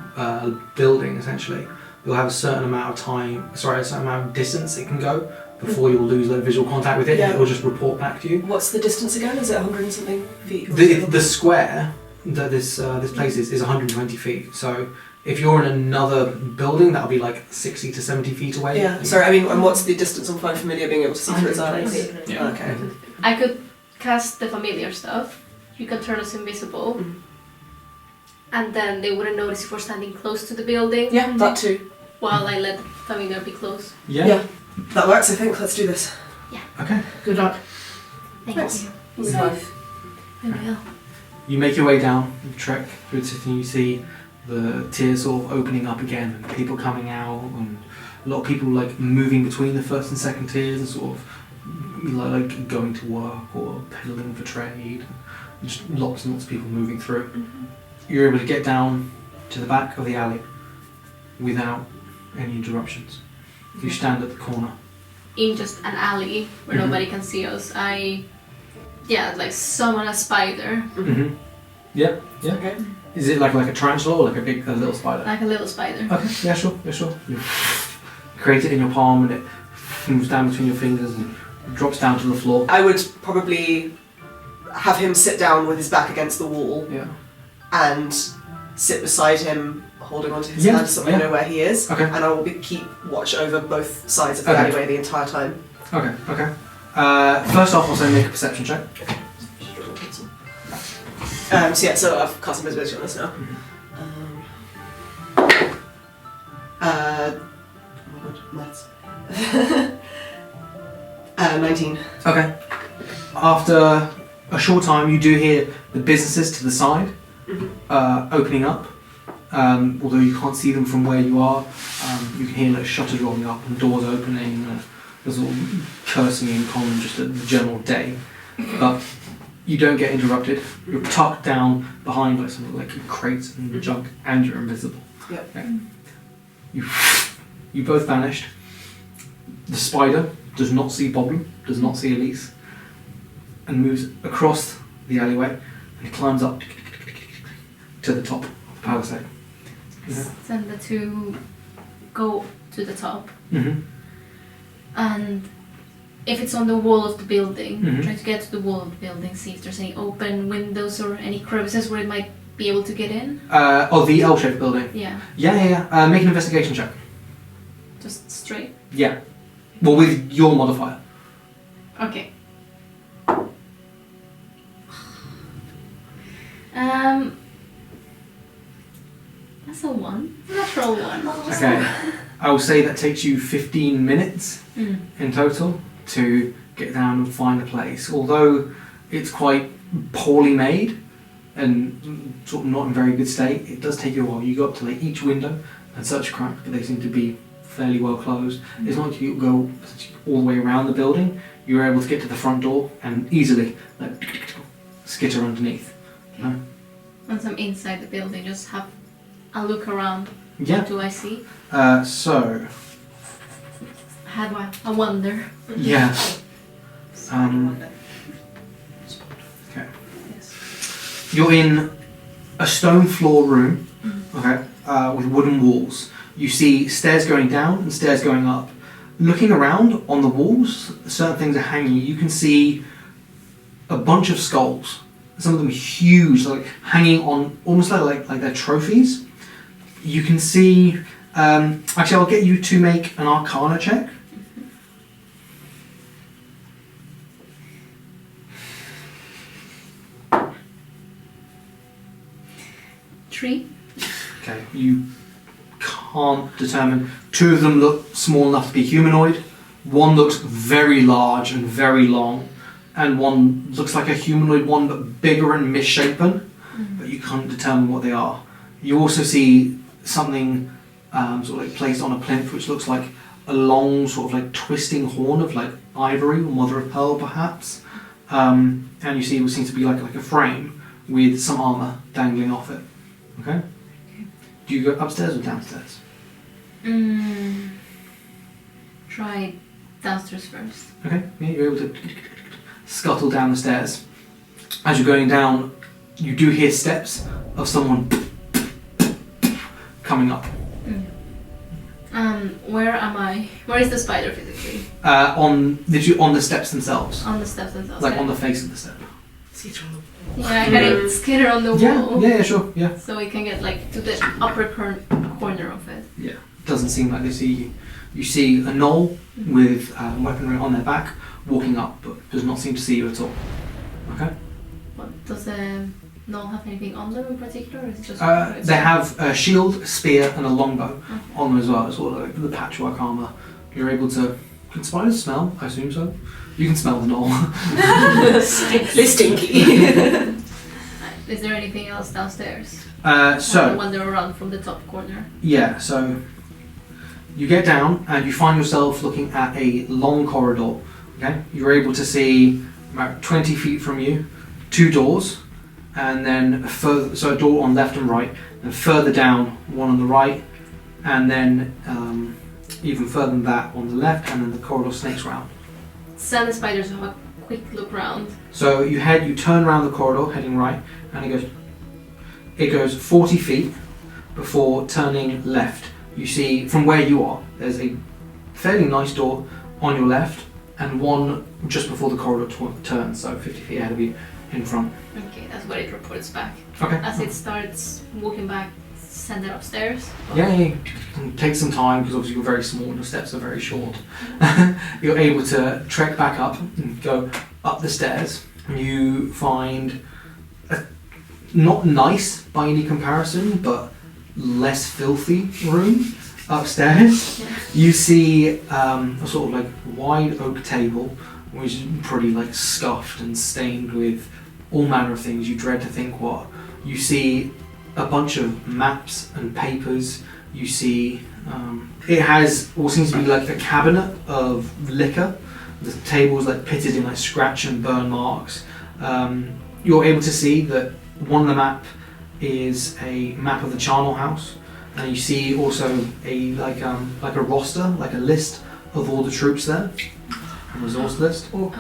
building, essentially, you'll have a certain amount of time. Sorry, a certain amount of distance it can go before you'll lose like visual contact with it. Yeah. And it will just report back to you. What's the distance again? Is it 100 and something feet? Or is it The square that this place is 120 feet. So if you're in another building, that'll be like 60 to 70 feet away. Yeah. Sorry. I mean, and what's the distance on Find Familiar being able to see through its eyes? 120. Yeah. Okay. I could cast the familiar stuff. You can turn us invisible. Mhm. And then they wouldn't notice if we're standing close to the building. Yeah, that too. While I let the familiar be close. Yeah. Yeah. That works, I think. Let's do this. Okay. Good luck. Thank Thanks. you. Safe. I will. You make your way down the trek through the city. You see the tiers sort of opening up again, and people coming out, and a lot of people like moving between the first and second tiers, and sort of like going to work or peddling for trade. Just lots and lots of people moving through. You're able to get down to the back of the alley without any interruptions. You stand at the corner. In just an alley where Mhm. nobody can see us, I summon a spider. Mm-hmm. Yeah. Okay. Is it like a tarantula or like a little spider? Like a little spider. Okay, yeah, sure. You create it in your palm and it moves down between your fingers and drops down to the floor. I would probably have him sit down with his back against the wall Yeah. and sit beside him, holding onto his Yeah, hand so we yeah. know where he is. Okay. And I will keep watch over both sides of the Okay. alleyway the entire time. Okay. First off, I'll say make a perception check. So I've cast invisibility on this now. Maths. 19. Okay. After a short time, you do hear the businesses to the side opening up. Although you can't see them from where you are, you can hear like shutters rolling up and doors opening. There's all cursing in common, just a general day. But you don't get interrupted. You're tucked down behind like some like crates and junk, and you're invisible. Yep. Okay. You both vanished. The spider does not see Boblem, does not see Elyse, and moves across the alleyway and climbs up to the top of the palisade. Yeah. Send the two go to the top. Mm-hmm. And if it's on the wall of the building, Mhm. try to get to the wall of the building, see if there's any open windows or any crevices where it might be able to get in. The L-shaped building. Yeah, Yeah. Make an investigation check. just straight. Yeah. Well, with your modifier. Okay. That's a 1. Natural 1. Okay. I will say that takes you 15 minutes Mm. in total to get down and find a place. Although it's quite poorly made and sort of not in very good state, it does take you a while. You go up to like each window and search a crack, but they seem to be fairly well closed. It's not like you go all the way around the building. You're able to get to the front door and easily like skitter underneath. No? Once I'm inside the building, just have a look around. Yeah. What do I see? So Have a wonder. yeah. Okay. Yes. You're in a stone floor room, okay, with wooden walls. You see stairs going down and stairs going up. Looking around on the walls, certain things are hanging. You can see a bunch of skulls. Some of them huge, like hanging on almost like they're trophies. You can see. Actually, I'll get you to make an Arcana check. Tree. Okay, you can't determine. 2 of them look small enough to be humanoid. One looks very large and very long, and one looks like a humanoid one but bigger and misshapen. But you can't determine what they are. You also see something sort of like placed on a plinth, which looks like a long sort of like twisting horn of like ivory or mother of pearl, perhaps. And you see what seems to be like a frame with some armor dangling off it. Okay. Do you go upstairs or downstairs? Try downstairs first. Okay. Yeah, you're able to scuttle down the stairs. As you're going down, you do hear steps of someone coming up. Where am I? Where is the spider physically? On the steps themselves, On the steps themselves. like on the face of the step. Skitter on the wall. Yeah, I gotta skitter on the Yeah, wall. yeah, sure, yeah. So we can get like to the upper corner of it. Yeah. Doesn't seem like they see you. You see a gnoll with weaponry on their back walking up, but does not seem to see you at all. Okay. What does the gnoll have anything on them in particular, or is it just? They have a shield, a spear, and a longbow Okay. on them as well. It's all like the patchwork armor. You're able to. Can spiders smell? I assume so. You can smell the gnoll. They're stinky. Is there anything else downstairs? So I wander around from the top corner. yeah, so you get down and you find yourself looking at a long corridor. Okay, you're able to see about 20 feet from you 2 doors, and then a door on left and right, and further down one on the right, and then even further than that on the left, and then the corridor snakes round. Send the spiders to have a quick look round. So you turn around the corridor heading right, and it goes 40 feet before turning left. You see from where you are, there's a fairly nice door on your left, and one just before the corridor turns, so 50 feet ahead of you in front. Okay, that's what it reports back. Okay. As it starts walking back, send it upstairs. Yeah. Take some time because obviously you're very small and the steps are very short. You're able to trek back up and go up the stairs. You find a not nice by any comparison, but less filthy room. upstairs, Yeah. you see a sort of like wide oak table, which is pretty like scuffed and stained with all manner of things you dread to think what. You see a bunch of maps and papers. You see it has what seems to be like a cabinet of liquor. The table is like pitted in like scratch and burn marks. You're able to see that one of the map is a map of the charnel house, and you see also a like a roster, like a list of all the troops there, a resource list. Oh.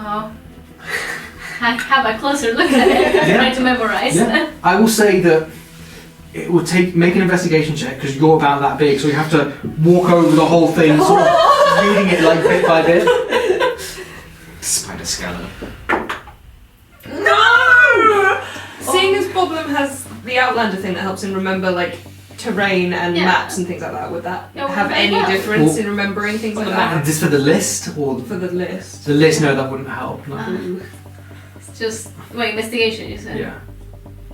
I have a closer look at it. Yeah. Trying to memorize. Yeah. I will say that it will make an investigation check because you're about that big, so you have to walk over the whole thing, sort of reading it like bit by bit. Spider scanner. No! Seeing as Boblem has the Outlander thing that helps him remember like terrain and Yeah. maps and things like that, would that Yeah, have would any that help? difference Well, in remembering things like Is that? this for the list or For the list. the list? No, that wouldn't help. No. It's just investigation. You said. Yeah.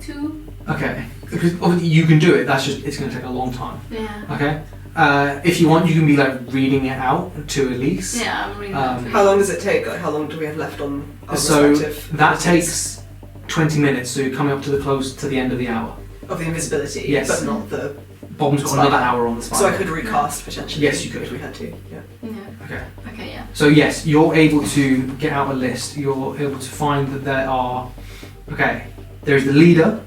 2. Okay. Because obviously you can do it. That's just it's going to take a long time. Yeah. Okay. If you want, you can be like reading it out to Elyse. Yeah, I'm reading Um, that. How long does it take? Like, how long do we have left on our So respective that abilities? takes 20 minutes. So you're coming up to the end of the hour. Of the invisibility, Yes. but not the... Bob's got another hour on the spine. So I could recast, potentially. Yes, you could. If we had to, yeah. Yeah. Okay. Okay. Yeah. So yes, you're able to get out a list. You're able to find that there are. Okay. There's the leader,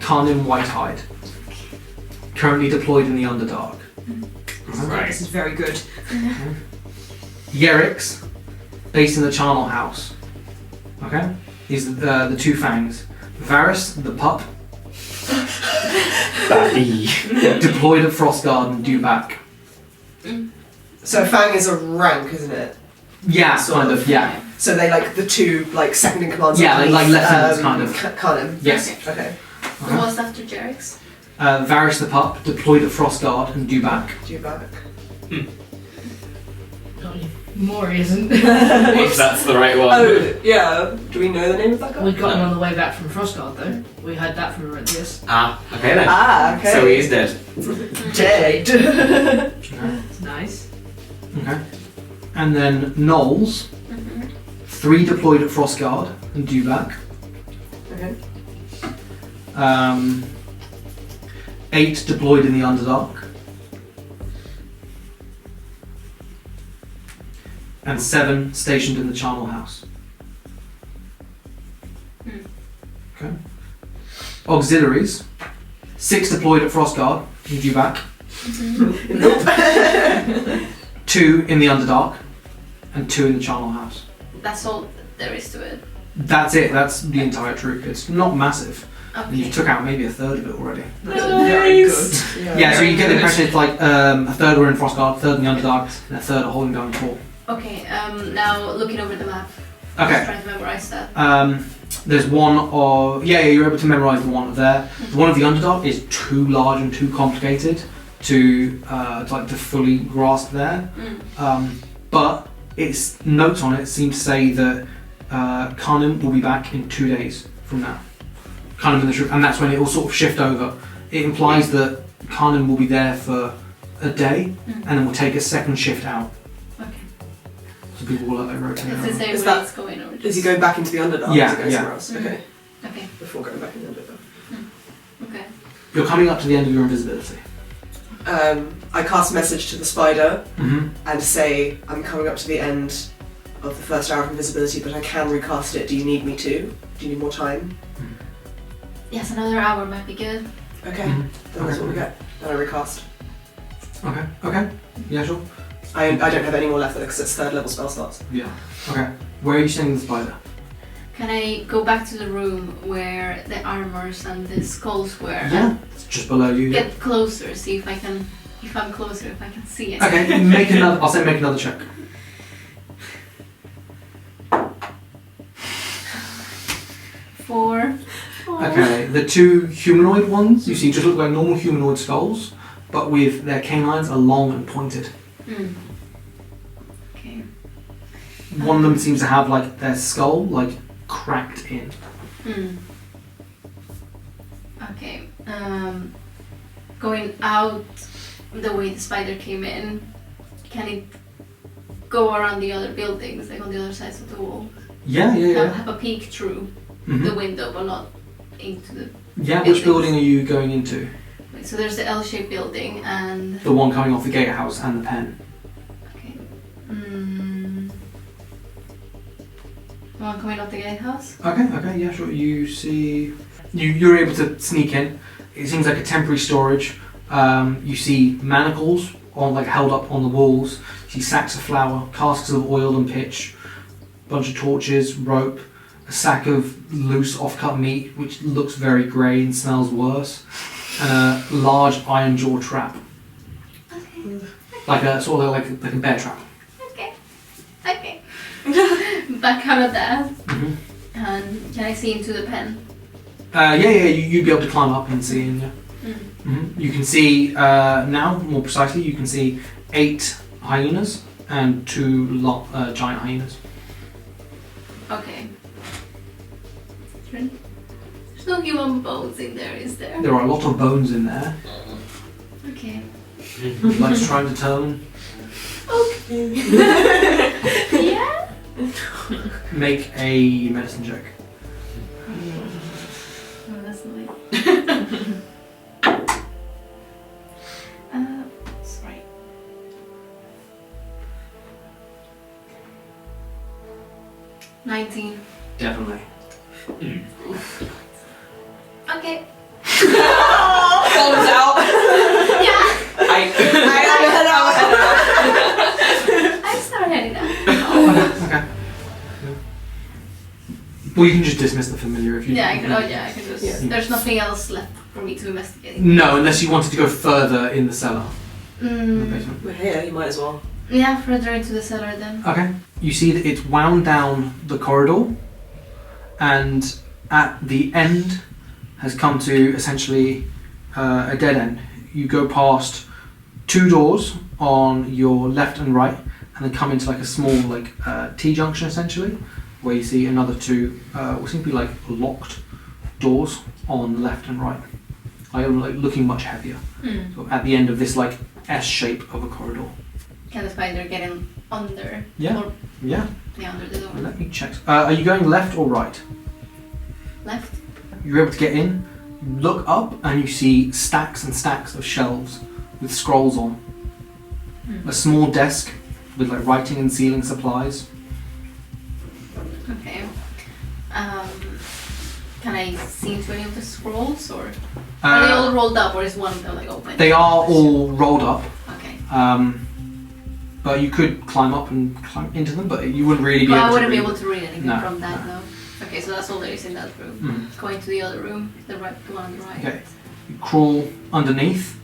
Katelyn Whitehide, currently deployed in the Underdark. Right. This is very good. Yerix, based in the charnel house. Okay. These are the two fangs. Varys, the pup, deployed at Frostguard and due back. So Fang is a rank, isn't it? Yeah, Sort kind of. Yeah. So they like the two like second in command. Yeah, underneath, like lieutenants, kind of. Katelyn. Yes. Okay. Who was after Jerix? Varys the pup, deployed at Frostguard and due back. Due back. More isn't. If that's the right one. Oh, yeah. Do we know the name of that guy? We got him on the way back from Frostguard though. We heard that from Orynthius. Ah, okay then. Ah, okay. So he is dead. Dead. Nice. Okay. And then Knowles, 3 deployed at Frostguard and due back. Okay. 8 deployed in the Underdark. And 7 stationed in the charnel house. Okay. Auxiliaries, 6 deployed at Frostguard and due back. 2 in the Underdark and 2 in the charnel house. That's all there is to it. That's it. That's the entire troop. It's not massive. And you Okay. took out maybe a third of it already. That's very good. Yeah, so you get the impression it's like a third were in Frostguard, a third in the Underdark, and a third are holding down the fort. Okay. Now looking over the map. Okay. Just trying to memorize that. There's one of you're able to memorize the one there. The one of the Underdark is too large and too complicated to fully grasp there. But its notes on it seem to say that Katelyn will be back in 2 days from now. Katelyn in the troop, and that's when it will sort of shift over. It implies that Katelyn will be there for a day, and then we'll take a second shift out. Okay. So people will rotate It's the out. same Is way that- it's going or Is he going back into the Underdark? Yeah, Is he going yeah. somewhere else? Okay. Okay. Before going back in the Underdark. Okay. You're coming up to the end of your invisibility. I cast a message to the spider Mm-hmm. and say I'm coming up to the end of the first hour of invisibility, but I can recast it. Do you need me to? Do you need more time? Yes, another hour might be good. Okay. Mhm. Then that's what we get. Then I recast. Okay. Yeah, sure. I don't have any more left because it's 3rd level spell slots. Yeah. Okay. Where are you sending the spider? Can I go back to the room where the armors and the skulls were? Yeah. It's just below you. Yeah. Get closer, see if I can. If I'm closer, if I can see it. Okay. Make another. I'll say make another check. 4. Okay. The 2 humanoid ones you see just look like normal humanoid skulls, but with their canines are long and pointed. Okay. One of them seems to have like their skull like cracked in. Okay. Going out the way the spider came in, can it go around the other buildings, like on the other sides of the wall? Yeah. Have a peek through Mhm. the window, but not into the. Yeah, which building are you going into? Wait, so there's the L-shaped building and. The one coming off the gatehouse and the pen. Okay. The one coming off the gatehouse. Okay, yeah, sure. You see, you're able to sneak in. It seems like a temporary storage. You see manacles on held up on the walls. You see sacks of flour, casks of oil and pitch, bunch of torches, rope, a sack of loose off-cut meat, which looks very grey and smells worse, and a large iron jaw trap, Okay. like a bear trap. Okay. Back out of that. Mhm. And can I see into the pen? Yeah, you'd be able to climb up and see in. Yeah. You can see now, more precisely, you can see 8 hyenas and 2 giant hyenas. Okay. There's no human bones in there, is there? There are a lot of bones in there. Okay. Let's try and determine. Yeah? Make a medicine check. Oh, that's annoying. Sorry. $19. Definitely. Okay. Falls out. Yeah. I head out. I start heading out. Okay. Well, you can just dismiss the familiar if you. Yeah, I can just. Yeah. There's nothing else left for me to investigate. No, unless you wanted to go further in the cellar, in the Mm, basement. We're here, you might as well. yeah, further into the cellar then. Okay. You see that it's wound down the corridor, and at the end has come to essentially a dead end. You go past 2 doors on your left and right, and then come into a small T-junction essentially, where you see another 2 what seem to be locked doors on the left and right, looking much heavier. Mm. So at the end of this S shape of a corridor. Can the spider get in under? Yeah. Or, Yeah. yeah, under the door. Let me check. Are you going left or right? Left. You're able to get in, you look up, and you see stacks and stacks of shelves with scrolls on. Mm. A small desk with writing and sealing supplies. Okay. Can I see into any of the scrolls, or are they all rolled up, or is one of them open? They are all rolled up, Okay. but you could climb up and climb into them, but you wouldn't really be Well, able I to wouldn't be read. able to read anything No, from that, no. though. Okay, so that's all there is in that room. Mm. Going to the other room, the one on the right. Okay. You crawl underneath,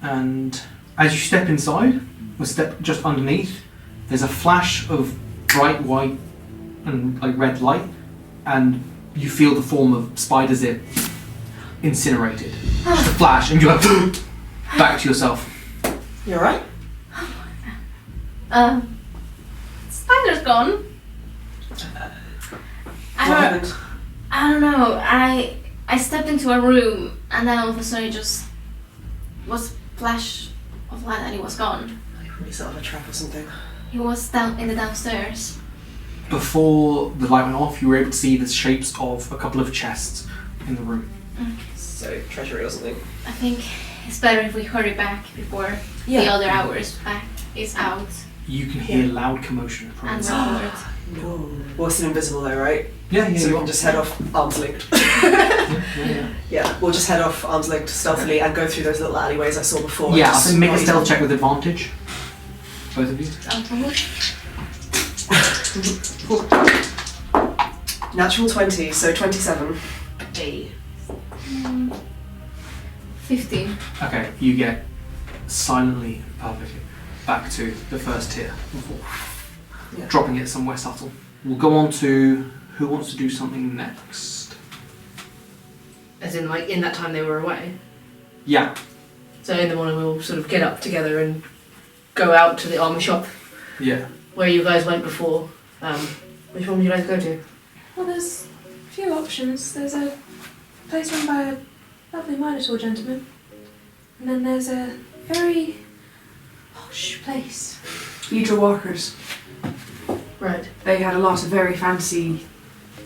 and as you step inside, or step just underneath, there's a flash of bright white and red light, and you feel the form of Spider Zip incinerated. Just a flash, and you're back to yourself. You alright? Spider's gone. What happened? I don't know. I stepped into a room and then all of a sudden it just was flash of light and he was gone. You probably set off a trap or something. He was down in the downstairs. Before the light went off, you were able to see the shapes of a couple of chests in the room. So, treasury or something. I think it's better if we hurry back before the other hours back is out You can hear loud commotion from and inside. report. No. Well, it's still invisible though, right? Yeah, So we you can just head off arms linked. yeah. Yeah, we'll just head off arms linked stealthily and go through those little alleyways I saw before. Yeah, I Just think make a not stealth even- check with advantage. Both of you. Natural 20, so 27. Hey. 15. Okay, you get silently, perfectly back to the first tier before dropping it somewhere subtle. We'll go on to who wants to do something next. As in, in that time they were away. Yeah. So in the morning we'll sort of get up together and go out to the armour shop Yeah. where you guys went before. Which one would you like to go to? Well, there's a few options. There's a place run by a lovely Minotaur gentleman. And then there's a very posh place. Hydra walkers. Right. They had a lot of very fancy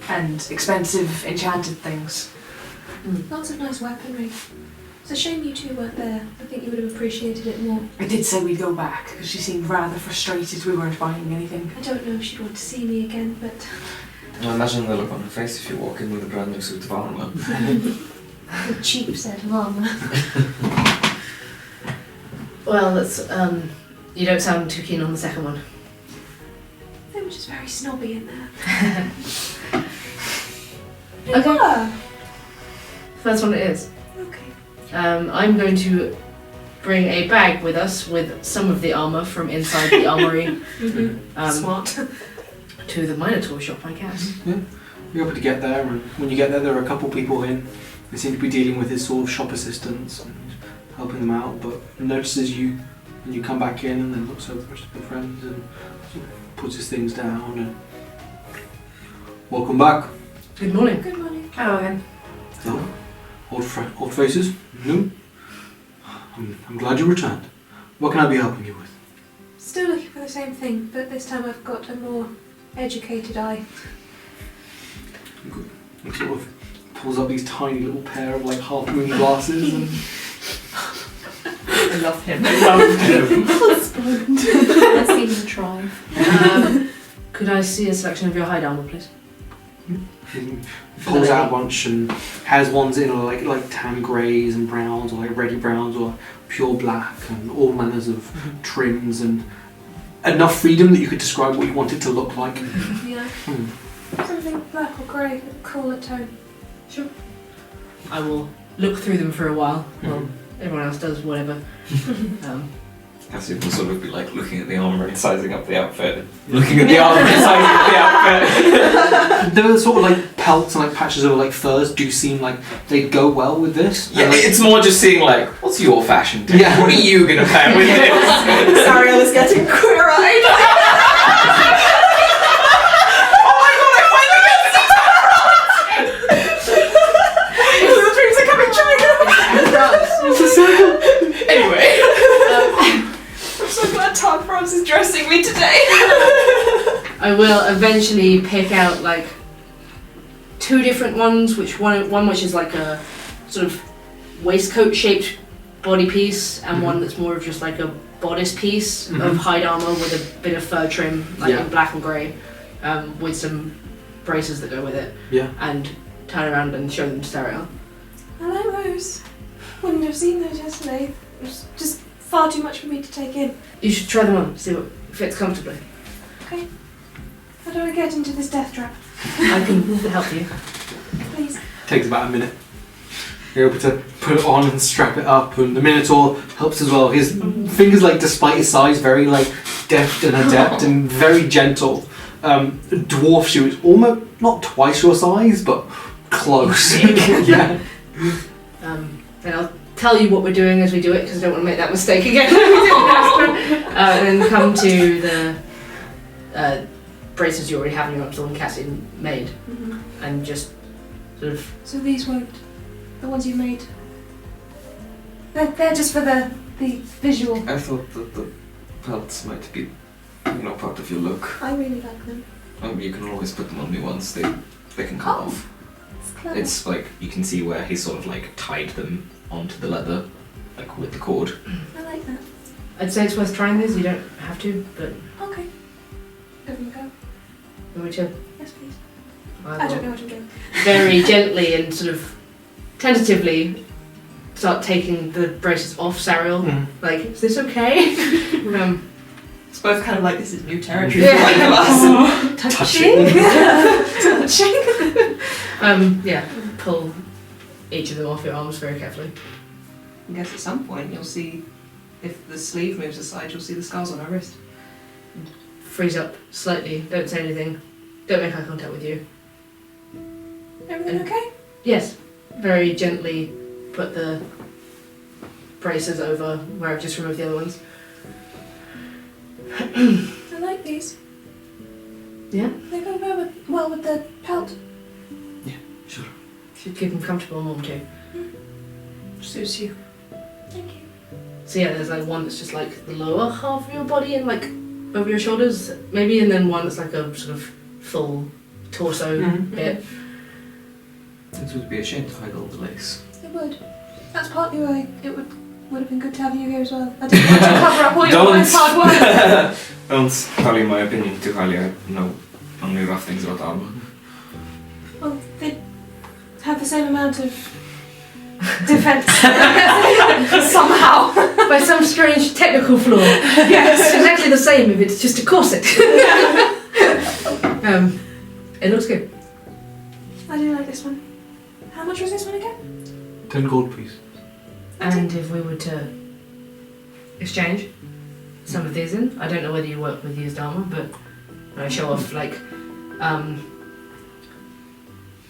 and expensive enchanted things. Lots of nice weaponry. It's a shame you two weren't there. I think you would have appreciated it more. I did say we'd go back because she seemed rather frustrated we weren't buying anything. I don't know if she'd want to see me again, but I imagine the look on her face if you walk in with a brand new suit of armour. a cheap set of armour. Well, that's you don't sound too keen on the second one. They were just very snobby in there. Okay. First one it is. Okay. I'm going to bring a bag with us with some of the armour from inside the armory Smart. to the Minotaur shop, I guess. You're able to get there, and when you get there are a couple people in. They seem to be dealing with his sort of shop assistants and helping them out, but notices you when you come back in, and then looks over the rest of your friends and sort of puts his things down and welcome back. Good morning. Good morning. Hello again. So, old faces, new. I'm glad you returned. What can I be helping you with? Still looking for the same thing, but this time I've got a more educated eye. He sort of pulls up these tiny little pair of like half moon glasses and I love him. Let's see him try. Could I see a selection of your hide armour, please? he pulls out a bunch and has ones in like tan greys and browns or like reddy browns or pure black and all manners of trims and enough freedom that you could describe what you want it to look like. Yeah. Something black or grey, a cooler tone. Sure. I will look through them for a while. Well, everyone else does whatever. Cassian will sort of be like looking at the armour and sizing up the outfit. Looking at the armour and sizing up the outfit. The sort of like pelts and like patches of like furs do seem like they'd go well with this. Yeah, like, it's more just seeing like, what's your fashion taste? Yeah. What are you gonna pair with this? Sariel is getting queer-eyed. The dreams are coming true. Anyway. I'm so glad Tom France is dressing me today. I will eventually pick out like two different ones, one which is like a sort of waistcoat shaped body piece and one that's more of just like a bodice piece of hide armour with a bit of fur trim, like in black and grey, with some braces that go with it. Yeah. And turn around and show them to Sariel. I like those. Wouldn't have seen those yesterday. It was just far too much for me to take in. You should try them on, see what fits comfortably. Okay. How do I get into this death trap? I can help you. Please. Takes about a minute. You're able to put it on and strap it up, and the Minotaur helps as well. His fingers, like, despite his size, very like deft and adept and very gentle. Dwarfs you. It's almost not twice your size, but close. Yeah. And I'll tell you what we're doing as we do it because I don't want to make that mistake again. And then come to the braces you already have in your arms, the one Cassian made, and just sort of. So these won't. The ones you made. They're just for the visual. I thought that the pelts might be, part of your look. I really like them. You can always put them on me once they can come off. It's clever. It's like you can see where he sort of like tied them onto the leather, like with the cord. I like that. I'd say it's worth trying these. You don't have to, but Okay. Give them a go. you want me to? Yes, please. I I don't will know what I'm doing. very gently and sort of tentatively start taking the braces off Sariel. Like, is this okay? It's both kind of like this is new territory Yeah. for both of us. Touching. Touching. Yeah. Pull each of them off your arms very carefully. I guess at some point you'll see, if the sleeve moves aside, you'll see the scars on her wrist. Freeze up slightly. Don't say anything. Don't make eye contact with you. Everything okay? Yes. Very gently put the braces over where I've just removed the other ones. I like these. Yeah? They go well with the pelt. Sure. Should keep them comfortable and warm too. Suits you. Thank you. So yeah, there's like one that's just like the lower half of your body and like over your shoulders, maybe, and then one that's like a sort of full torso bit. It would be a shame to hide all the lace. It would. That's partly why it would have been good to have you here as well. I didn't want to cover up all your guys' hard work. Don't value my opinion too highly. I know only rough things about armor. Well, they have the same amount of defense somehow. By some strange technical flaw. Yes. It's exactly the same if it's just a corset. It looks good. I do like this one. How much was this one again? 10 gold pieces. And if we were to exchange some of these in, I don't know whether you work with used armour, but I show off like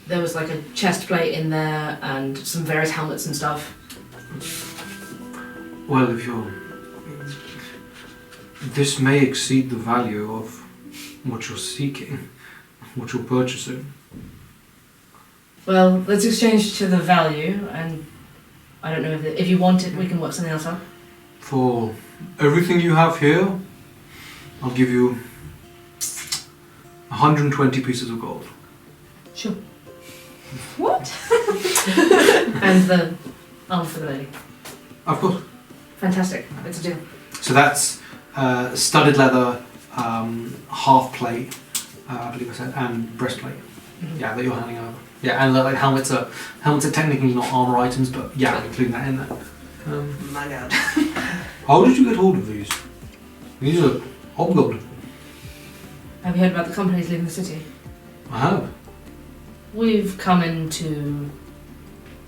there was like a chest plate in there and some various helmets and stuff. Well, if you're... This may exceed the value of what you're seeking, what you're purchasing. Well, let's exchange to the value, and I don't know if you want it, we can work something else out. For everything you have here, I'll give you 120 pieces of gold. Sure. What? And the armor for the lady. Of course. Fantastic. It's a deal. So that's studded leather, half plate, I believe I said, and breastplate. Mhm. Yeah, that you're handing over. Yeah, and like helmets are technically not armor items, but yeah, I'm including that in there. My god. How did you get hold of these? These are hobgoblin. Have you heard about the companies leaving the city? I have. We've come into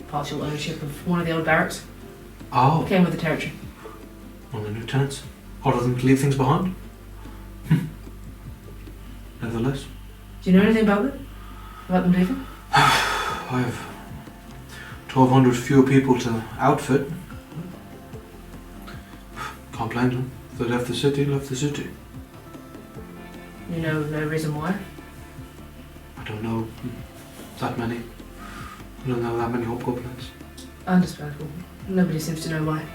partial ownership of one of the old barracks. Oh, Came with the territory. one of the new tenants. Order them to leave things behind. Nevertheless, Do you know anything about it? About them leaving? I have 1,200 fewer people to outfit. Can't blame them. If they left the city, left the city. You know no reason why? I don't know that many. I don't know that many hobgoblins. Understandable. Nobody seems to know why.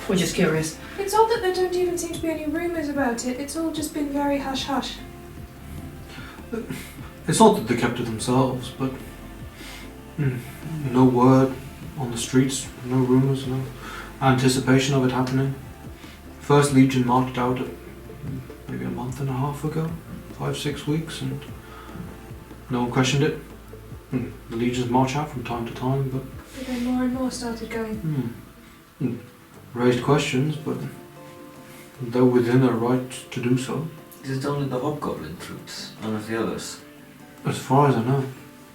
We're just curious. It's odd that there don't even seem to be any rumours about it. It's all just been very hush-hush. It's not that they kept to themselves, but no word on the streets, no rumours, no anticipation of it happening. First Legion marched out maybe a month and a half ago, 5-6 weeks, and no one questioned it. The Legions march out from time to time, but But then more and more started going. raised questions, but they're within their right to do so. Is it only the hobgoblin troops? None of the others? As far as I know.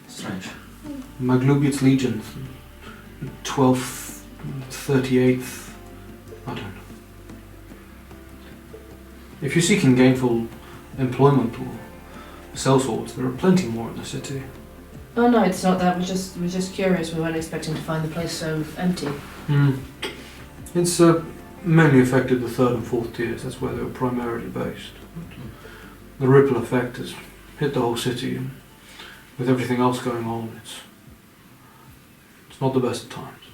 Strange. Maglubiot's Legion, 12th, 38th, I don't know. If you're seeking gainful employment or sellswords, there are plenty more in the city. Oh no, it's not that. We're just curious. We weren't expecting to find the place so empty. It's mainly affected the 3rd and 4th tiers, that's where they were primarily based. The ripple effect has hit the whole city, and with everything else going on, it's not the best of times.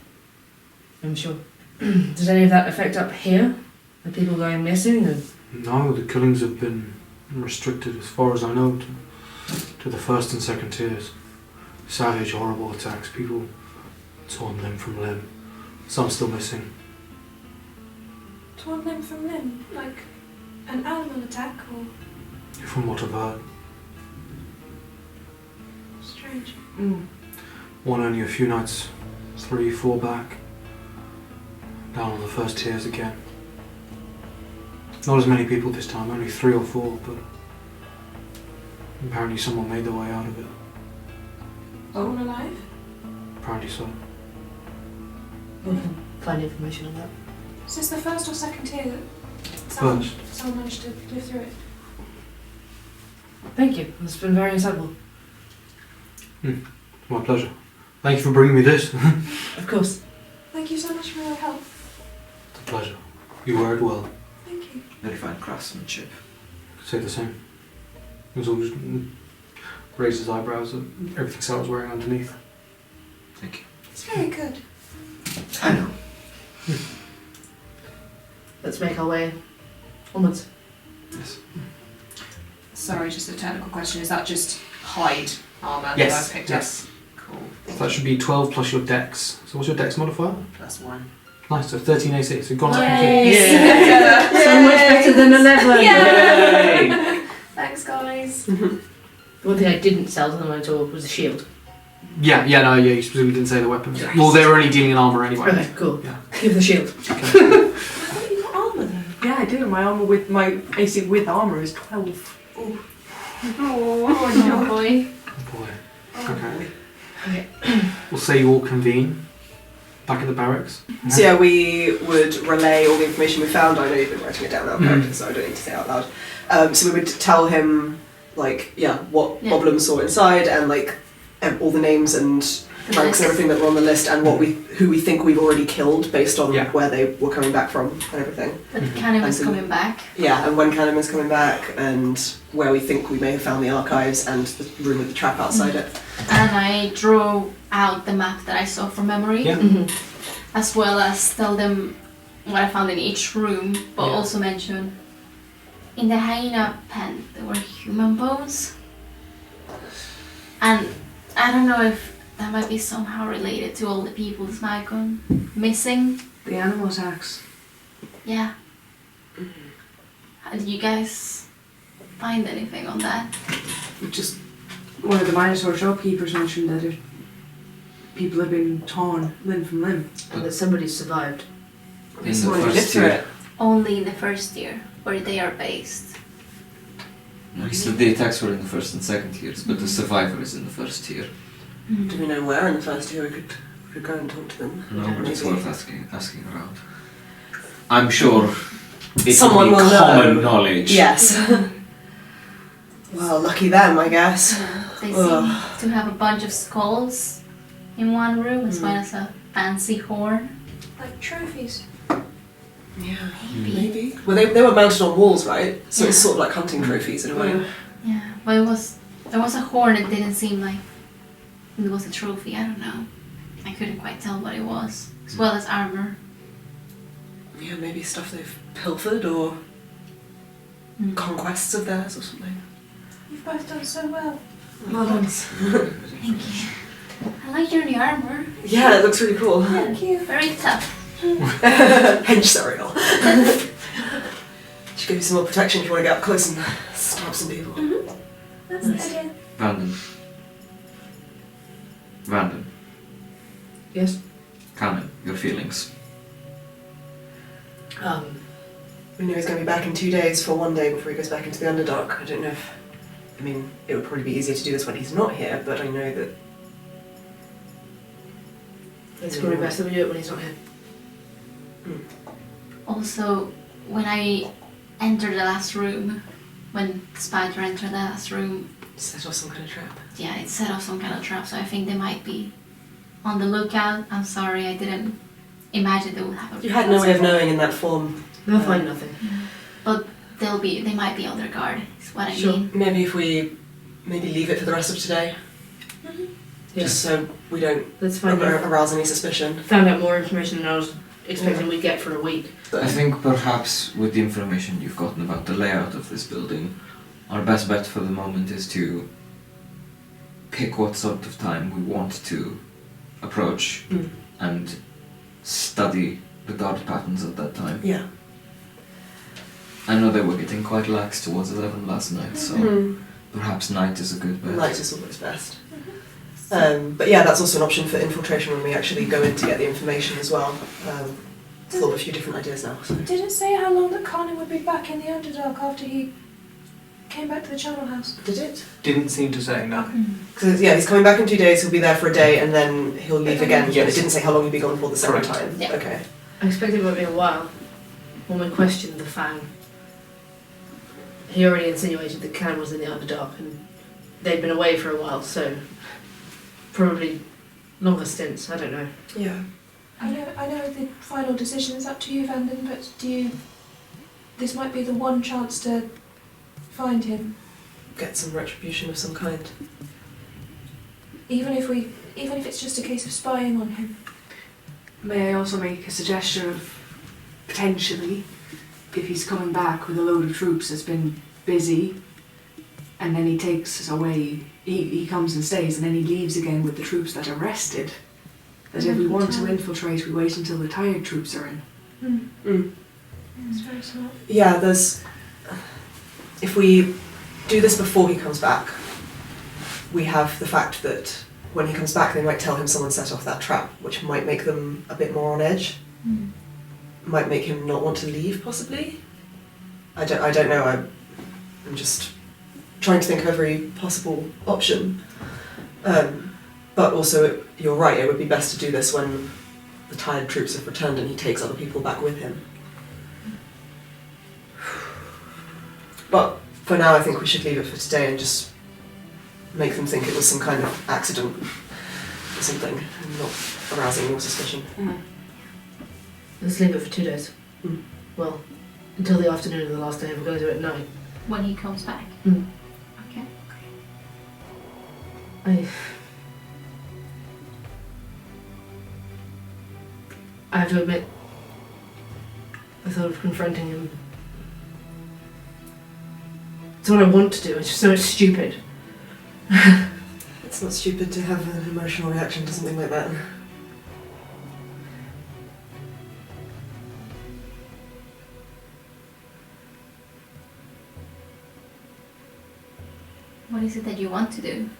I'm sure. Does any of that affect up here? Are people going missing? Or? No, the killings have been restricted, as far as I know, to the 1st and 2nd tiers. Savage, horrible attacks, people torn limb from limb, some still missing. Torn limb from limb? Like an animal attack or... From what I've heard. Strange. One only a few nights, 3-4 back. Down on the 1st tiers again. Not as many people this time, only 3 or 4, but apparently someone made their way out of it. Someone alive? Apparently so. We can find information on that. Is this the 1st or 2nd tier that someone managed to live through it? Thank you. It's been very insightful. My pleasure. Thank you for bringing me this. Of course. Thank you so much for your help. It's a pleasure. You wear it well. Thank you. Very fine craftsmanship. Say the same. He was always raised his eyebrows at everything Sarah's wearing underneath. Thank you. It's very good. I know. let's make our way onwards. Yes. Sorry, just a technical question. Is that just hide armour Yes, that I've picked yes. up? Cool. So that should be 12 plus your dex. So what's your dex modifier? +1. Nice, so 13 AC. So you've gone up from 2. Nice. So much better than 11. Yeah. Thanks, guys. The one thing I didn't sell to them at all was a shield. Yeah, you specifically didn't say the weapons. Yes. Well, they were only dealing in armour anyway. Okay, cool. Yeah. Give the shield. I thought you got armour though. Yeah, I do. My AC with armour is 12. Oh, no boy. Oh boy. Okay. We'll say you all convene back at the barracks. So yeah, we would relay all the information we found. I know you've been writing it down now, so I don't need to say it out loud. So we would tell him, like, what Yeah. Boblem saw inside, and like all the names and ranks and everything that were on the list, and who we think we've already killed based on Yeah. where they were coming back from and everything. But Cannon was And- coming back. Yeah, and when Katelyn is coming back, and where we think we may have found the archives, and the room with the trap outside it. And I drew out the map that I saw from memory. Yeah. Mm-hmm. As well as tell them what I found in each room, but Yeah. also mention in the hyena pen there were human bones. And I don't know if that might be somehow related to all the people this might gone missing. The animal attacks. Yeah. Did you guys find anything on that? Just one of the Minotaur shopkeepers mentioned that people have been torn limb from limb. And that somebody survived. In the Someone lived first through year. it. Only in the first year, where they are based. No, he said the attacks were in the first and second years, but the survivor is in the first year. Do we know where in the first year we could go and talk to them? No, but it's Maybe. worth asking around. I'm sure it Someone will be will common know. knowledge. Yes. Well, lucky them, I guess. They Ugh. seem to have a bunch of skulls in one room, as well as a fancy horn. Like trophies. Yeah, Maybe. maybe. Well, they were mounted on walls, right? So it's Yeah. sort of like hunting trophies in a way. Yeah, but there was a horn. It didn't seem like it was a trophy. I don't know. I couldn't quite tell what it was, as well as armor. Yeah, maybe stuff they've pilfered or conquests of theirs or something. You've both done so well. Well done. Thank you. I like your new armor. Yeah, it looks really cool. Thank you. Very tough. Hench Sariel. Should give you some more protection if you want to get up close and stab some people. That's the idea. Vanden, Yes. Canon, your feelings. We know he's going to be back in 2 days for 1 day before he goes back into the Underdark. I don't know if... I mean, it would probably be easier to do this when he's not here, but I know that... It's probably best that we do it when he's not here. Also, when I entered the last room, when Spider entered the last room, Set off some kind of trap. yeah, it set off some kind of trap. So I think they might be on the lookout. I'm sorry, I didn't imagine they would have a. You had no way of knowing in that form. They'll find nothing. But they might be on their guard. Is what I Sure. mean. Maybe if we leave it for the rest of today, Yeah. just so we don't Let's find out. arouse any suspicion. Found out more information than I was expecting we'd get for a week. I think perhaps with the information you've gotten about the layout of this building, our best bet for the moment is to pick what sort of time we want to approach and study the guard patterns at that time. Yeah. I know they were getting quite lax towards 11 last night, so perhaps night is a good bet. Night is always best. But yeah, that's also an option for infiltration when we actually go in to get the information as well. Thought of a few different ideas now. So. Did it say how long that Connor would be back in the Underdark after he came back to the Channel House? Did it? Didn't seem to say no. Because yeah, he's coming back in 2 days. He'll be there for a day, and then he'll leave again. But Yes. it didn't say how long he'd be gone for the second Correct. time. Yeah. Okay. I expected it might be a while. When we questioned the Fang, he already insinuated that Can was in the Underdark and they'd been away for a while, so probably longer stints, I don't know. Yeah. I know the final decision is up to you, Vanden, but this might be the one chance to find him. Get some retribution of some kind. Even if it's just a case of spying on him. May I also make a suggestion of potentially if he's coming back with a load of troops that's been busy, and then he takes us away, he comes and stays, and then he leaves again with the troops that are rested. That if we want to infiltrate, we wait until the tired troops are in. That's very smart. Yeah, if we do this before he comes back, we have the fact that when he comes back they might tell him someone set off that trap, which might make them a bit more on edge. Might make him not want to leave, possibly. I don't know, I'm just trying to think of every possible option. But also, you're right, it would be best to do this when the tired troops have returned and he takes other people back with him. But for now, I think we should leave it for today and just make them think it was some kind of accident or something, and not arousing more suspicion. Let's leave it for 2 days. Mm. Well, until the afternoon of the last day. We're going to do it at night. When he comes back. Mm. Okay. I have to admit, the thought of confronting him, it's what I want to do. It's just so stupid. It's not stupid to have an emotional reaction to something like that. What is it that you want to do?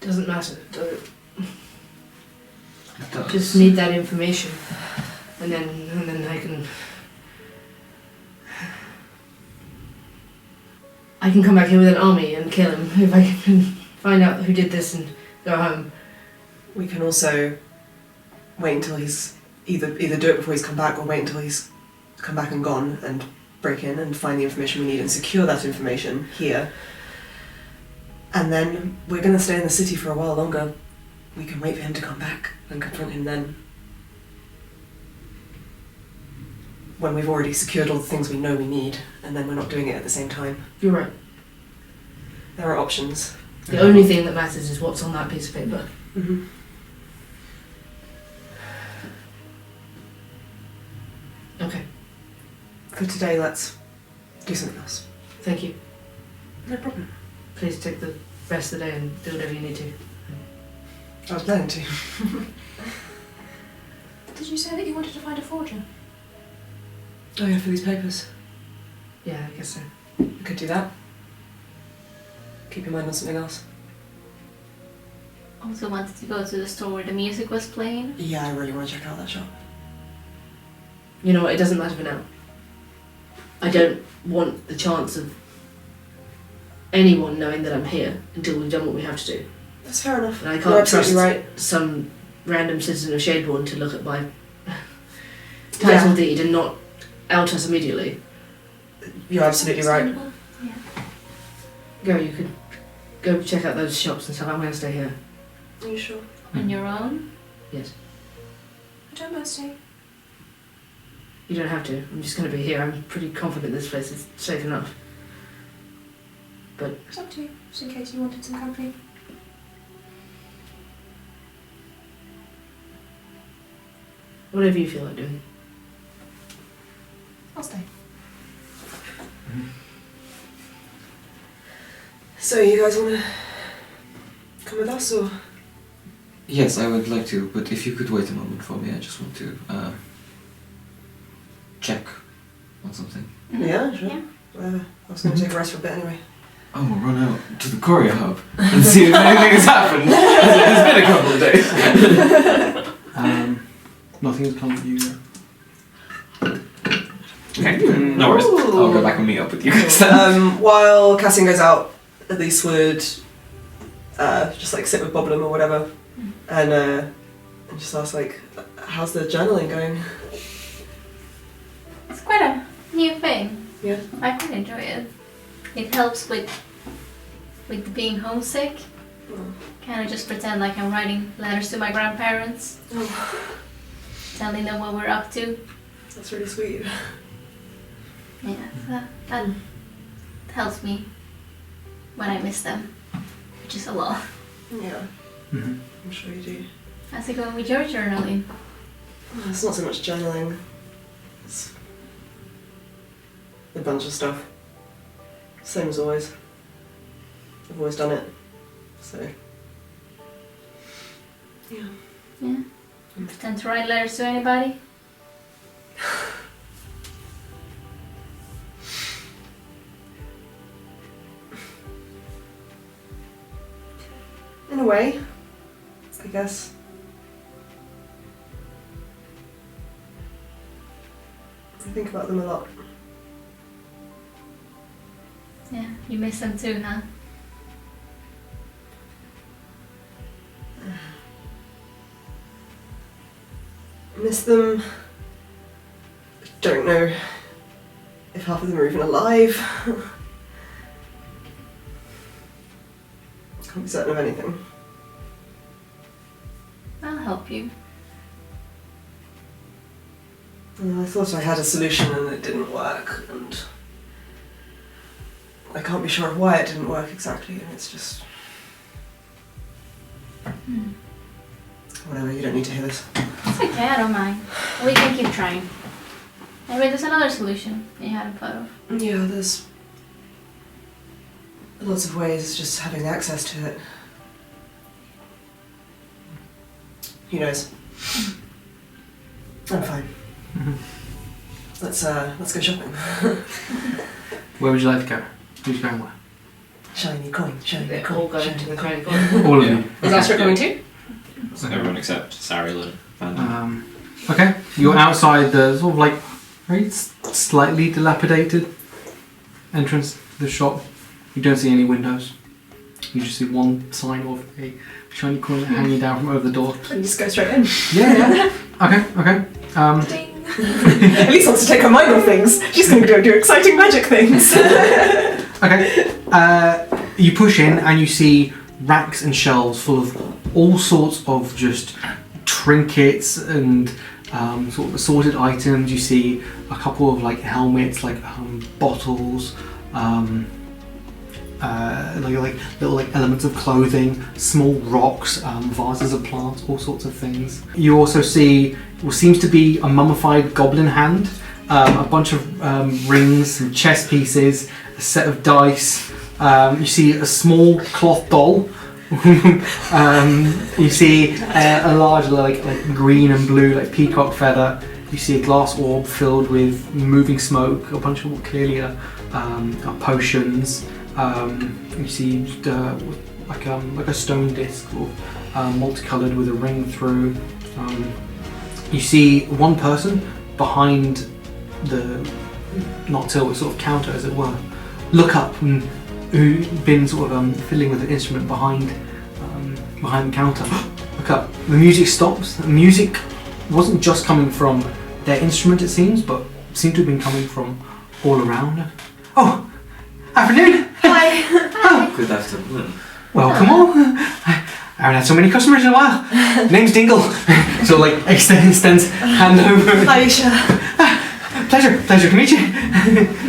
Doesn't matter, does it? It does. Just need that information, and then I can come back here with an army and kill him if I can find out who did this and go home. We can also wait until he's either do it before he's come back, or wait until he's come back and gone and break in and find the information we need and secure that information here. And then we're going to stay in the city for a while longer. We can wait for him to come back and confront him then. When we've already secured all the things we know we need, and then we're not doing it at the same time. You're right. There are options. The only thing that matters is what's on that piece of paper. Mm-hmm. Okay, For today, let's do something else. thank you. No problem. Please take the rest of the day and do whatever you need to. I was planning to. Did you say that you wanted to find a forger? Oh yeah, for these papers. Yeah, I guess so. We could do that. Keep your mind on something else. Also wanted to go to the store where the music was playing. Yeah, I really want to check out that shop. You know what, it doesn't matter for now. I don't want the chance of anyone knowing that I'm here until we've done what we have to do. That's fair enough. And I You're can't trust absolutely right. some random citizen of Shadeborn to look at my title deed and not out us immediately. You're absolutely right. Understandable. Go, you could go check out those shops and stuff. I'm going to stay here. Are you sure? On your own? Yes. I don't mind staying. You don't have to. I'm just going to be here. I'm pretty confident this place is safe enough. But It's up to you, just in case you wanted some company. whatever you feel like doing. I'll stay. So you guys want to come with us, or? Yes, I would like to, but if you could wait a moment for me, I just want to check on something. Yeah, sure. Yeah. I was going to take a rest for a bit anyway. Oh, we'll run out to the courier hub and see if anything has happened. It's been a couple of days. Nothing has come with you yet. Okay, no worries. I'll go back and meet up with you guys then. While Cassian goes out, Elyse would just like sit with Boblem or whatever, and just ask like, how's the journaling going? It's quite a new thing. Yeah. I quite enjoy it. It helps with being homesick. Kind of just pretend like I'm writing letters to my grandparents, telling them what we're up to. That's really sweet. Yeah, so that helps me when I miss them, which is a lot. Yeah. Mm-hmm. I'm sure you do. How's it going with your journaling? Well, it's not so much journaling. It's a bunch of stuff. Same as always. I've always done it. So, yeah. Yeah. Pretend to write letters to anybody? In a way, I guess. I think about them a lot. Yeah, you miss them too, huh? Miss them. Don't know if half of them are even alive. Can't be certain of anything. I'll help you. I thought I had a solution and it didn't work, and I can't be sure of why it didn't work exactly, and it's just... Whatever, you don't need to hear this. It's okay, I don't mind. We can keep trying. Maybe there's another solution you hadn't thought of. Yeah, there's lots of ways, just having access to it. Who knows? I'm fine. Let's go shopping. Where would you like to go? Who's going where? Shiny coin, shiny They're coin. all going shiny to the coin. shiny coin. All of you. Is Astra coming too? So everyone except Sariel and Van. Okay, you're outside the sort of like very slightly dilapidated entrance to the shop. You don't see any windows. You just see one sign of a shiny coin hanging down from over the door. You just go straight in. Yeah. Okay. Ding. Elyse wants to take her mind off things. She's going to go do exciting magic things. Okay. You push in and you see racks and shelves full of all sorts of just trinkets and sort of assorted items. You see a couple of like helmets, like bottles, like little like elements of clothing, small rocks, vases of plants, all sorts of things. You also see what seems to be a mummified goblin hand, a bunch of rings, some chess pieces, a set of dice. You see a small cloth doll. You see a large like green and blue like peacock feather. You see a glass orb filled with moving smoke, a bunch of what clearly are potions. You see just, like a stone disc, sort of, multicolored with a ring through. You see one person behind the not till the sort of counter, as it were, look up and who's been sort of fiddling with an instrument behind the counter. Look up. The music stops. The music wasn't just coming from their instrument, it seems, but seemed to have been coming from all around. Oh, afternoon. Hi. Oh, Good afternoon. welcome all. I haven't had so many customers in a while. Name's Dingle. So like extends hand over. Hi, Isha. Pleasure to meet you.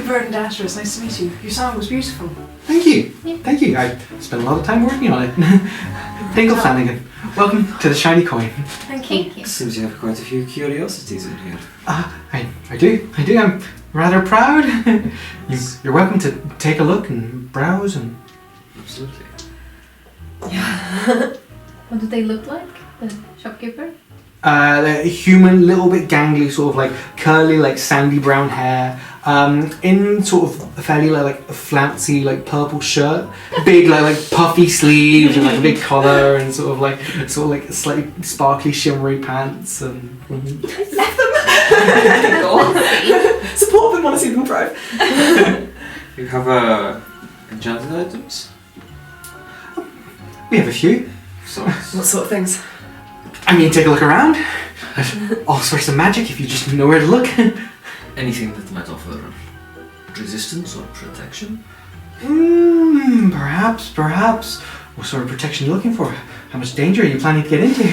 Bird and Astra, it's nice to meet you. Your song was beautiful. Thank you. Yeah. Thank you. I spent a lot of time working on it. Dingle Flanagan. Welcome to the Shiny Coin. Thank you. Seems you have quite a few curiosities in here. I do. I'm rather proud. You're welcome to take a look and browse and... Absolutely. What do they look like? The shopkeeper? They're human, little bit gangly, sort of like curly, like sandy brown hair. In sort of a fairly like flouncy, like purple shirt, big like puffy sleeves and like a big collar and sort of like slightly sparkly shimmery pants and. Left them. Support them, want to see them thrive. You have enchanted items? We have a few. So What sort of things? I mean, take a look around. All sorts of magic if you just know where to look. anything that might offer resistance or protection? Perhaps. What sort of protection are you looking for? How much danger are you planning to get into?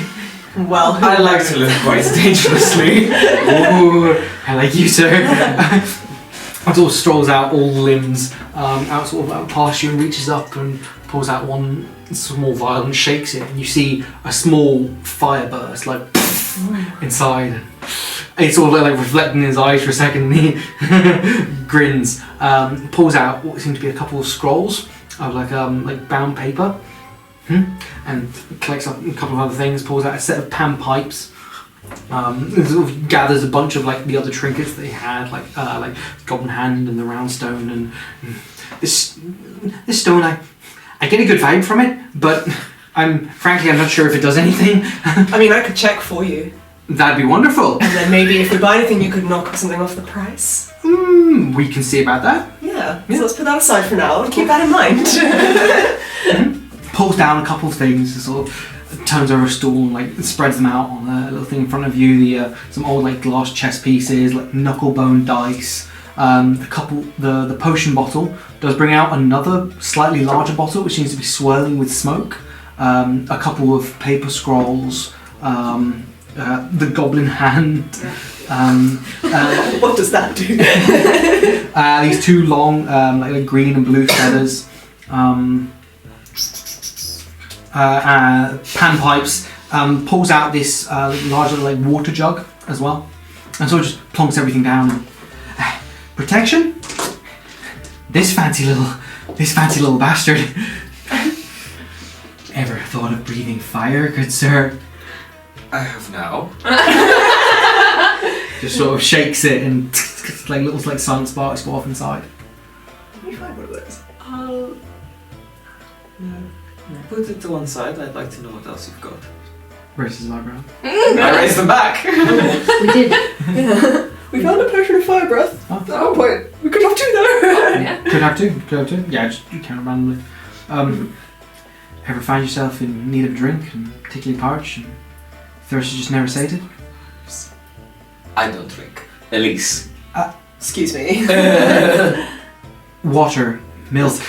Well, I like to live quite dangerously. Ooh, I like you, sir. and sort of strolls out, all limbs, out sort of out past you and reaches up and pulls out one small vial and shakes it, and you see a small fire burst like inside. And it's sort of like reflecting in his eyes for a second, and he grins. Pulls out what seem to be a couple of scrolls of like bound paper, and collects up a couple of other things. Pulls out a set of pan pipes. And sort of gathers a bunch of like the other trinkets that he had, like Goblin Hand and the Round Stone, and this stone. I get a good vibe from it, but I'm not sure if it does anything. I mean, I could check for you. That'd be wonderful. And then maybe if we buy anything, you could knock something off the price. We can see about that. Yeah. So let's put that aside for now and keep that in mind. Pulls down a couple of things, sort of turns over a stool and like spreads them out on a little thing in front of you. Some old like glass chess pieces, like knuckle bone dice. The potion bottle does bring out another slightly larger bottle, which seems to be swirling with smoke. A couple of paper scrolls. The Goblin Hand. What does that do? These two long, like green and blue feathers. Pan pipes. Pulls out this larger like water jug as well, and so just plonks everything down. Protection. This fancy little bastard. Ever thought of breathing fire, good sir? I have now. Just sort of shakes it and like little like silent sparks go off inside. Let me find one of those. Put it to one side. I'd like to know what else you've got. Raises his eyebrow. I raised them back. We did. Yeah. We found a potion of fire breath. At one point, we could have two though. Yeah. Could have two. Yeah, just you count randomly. Ever find yourself in need of a drink and particularly parched and thirst is just never sated? I don't drink. Elyse. Excuse me. Water, milk.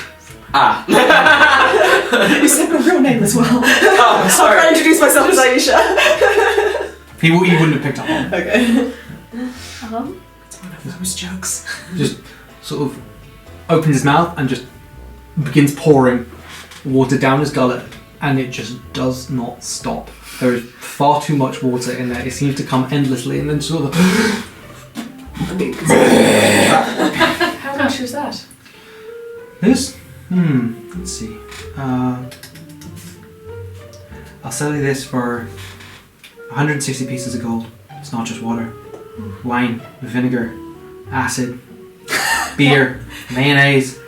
You said my real name as well. Oh, sorry. I'll introduce myself as Aisha. He wouldn't have picked up on it. Okay. Oh. It's one of those jokes. Just sort of opens his mouth and just begins pouring water down his gullet, and it just does not stop. There is far too much water in there. It seems to come endlessly, and then sort of. I mean, How much is that? This? Let's see. I'll sell you this for 160 pieces of gold. It's not just water. Wine, vinegar, acid, beer, mayonnaise.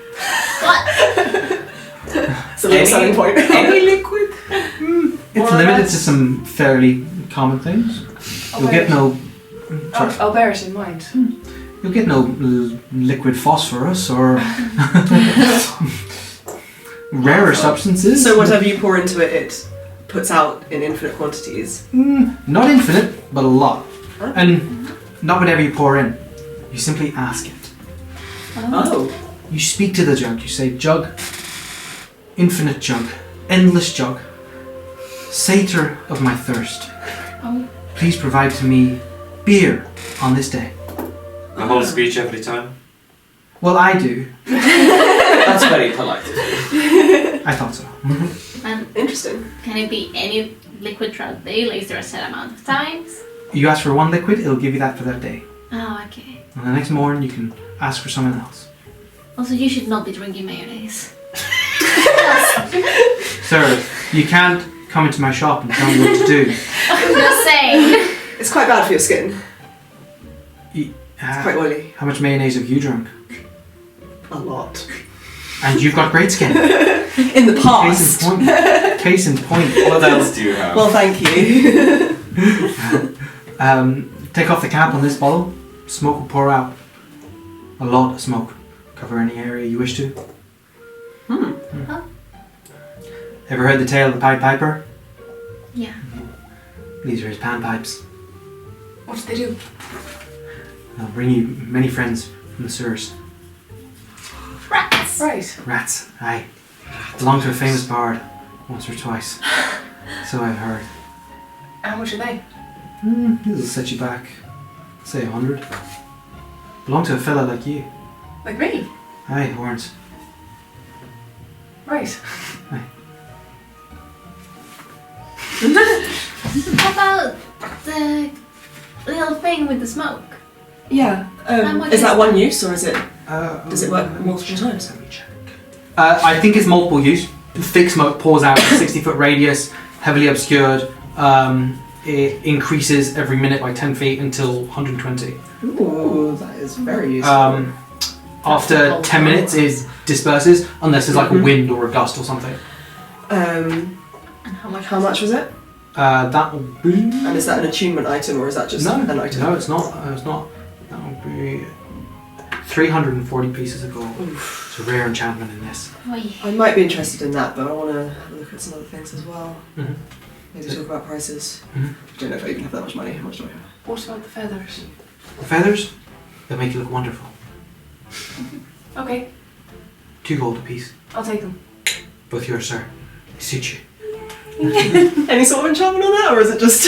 it's a little selling point. Any liquid? It's limited to some fairly common things. You'll get no. Sorry. I'll bear it in mind. You'll get no liquid phosphorus or rarer substances. So whatever you pour into it, it puts out in infinite quantities. Not infinite, but a lot. Huh? And not whatever you pour in. You simply ask it. Oh. You speak to the jug. You say, "Jug, infinite jug, endless jug, satyr of my thirst. Please provide to me beer on this day." The whole speech every time? Well, I do. That's very polite. I thought so. And Interesting. can it be any liquid throughout the day? Like, is there a set amount of times? You ask for one liquid, it'll give you that for that day. Oh, okay. And the next morning, you can ask for something else. Also, you should not be drinking mayonnaise. Sir, you can't come into my shop and tell me what to do. Just saying. It's quite bad for your skin. It's Quite oily. How much mayonnaise have you drunk? A lot. And you've got great skin. In the past. Case in point. What else do you have? Well, thank you. Take off the cap on this bottle. Smoke will pour out. A lot of smoke. Cover any area you wish to. Huh? Ever heard the tale of the Pied Piper? Yeah. These are his panpipes. What did they do? They'll bring you many friends from the sewers. Rats. Right. Rats, aye. Belong to a famous bard, once or twice. So I've heard. How much are they? This'll set you back, say 100. Belong to a fella like you. Like me. Hi, horns. Right. How about the little thing with the smoke? Yeah. How much Is that is one use or is it? Does it work let me multiple check. times? Let me check. I think it's multiple use. Thick smoke pours out a 60-foot radius, heavily obscured. It increases every minute by 10 feet until 120. Ooh, that is very useful. After 10 minutes, it disperses unless there's like a wind or a gust or something. And How much was it? That will be. And is that an attunement item or is that just No, an item? no, it's not. It's not. That will be 340 pieces of gold. It's a rare enchantment in this. Oi. I might be interested in that, but I want to have a look at some other things as well. Mhm. Maybe talk about prices. Mhm. I don't know if I even have that much money. How much do I have? What about the feathers? The feathers, they'll make you look wonderful. Okay, 2 gold apiece. I'll take them. Both yours, sir. They suit you. Any sort of enchantment on that, or is it just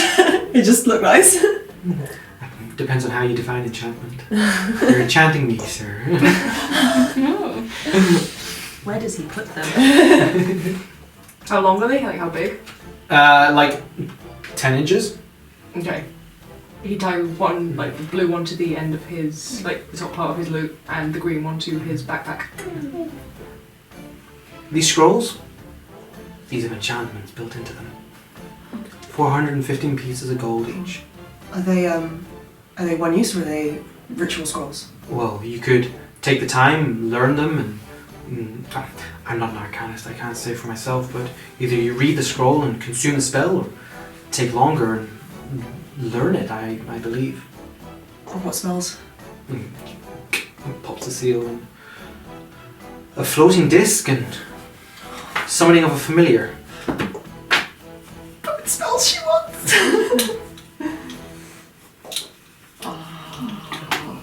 it just look nice? Depends on how you define enchantment. You're enchanting me, sir. Where does he put them? How long are they? Like how big? Like 10 inches. Okay. He tied one, like the blue one to the end of his, like the top part of his loot, and the green one to his backpack. These scrolls, these have enchantments built into them. 415 pieces of gold each. Are they one use or are they ritual scrolls? Well, you could take the time, learn them, and I'm not an arcanist, I can't say for myself, but either you read the scroll and consume the spell, or take longer and learn it, I believe. Or what spells? Pops the seal and a floating disc and summoning of a familiar. What spells she wants?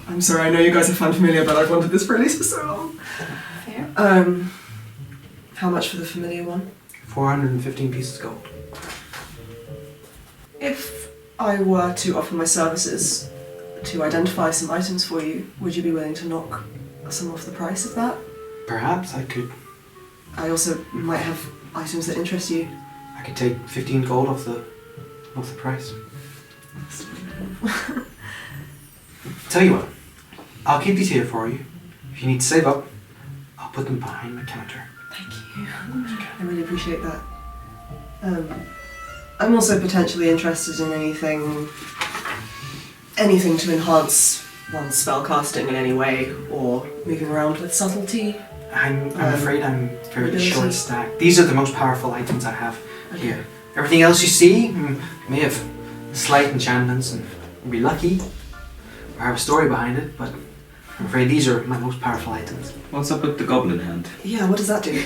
I'm sorry, I know you guys are fan familiar, but I've wanted this for Elyse for so long. Fair. How much for the familiar one? 415 pieces of gold. If I were to offer my services to identify some items for you, would you be willing to knock some off the price of that? Perhaps I could might have items that interest you. I could take 15 gold off the price. Tell you what, I'll keep these here for you. If you need to save up, I'll put them behind the counter. Thank you. I really appreciate that. I'm also potentially interested in anything to enhance one's spellcasting in any way, or moving around with subtlety. I'm afraid I'm very ability. short-stacked. These are the most powerful items I have here. Everything else you see may have slight enchantments and be lucky, or have a story behind it, but I'm afraid these are my most powerful items. What's up with the goblin hand? Yeah, what does that do?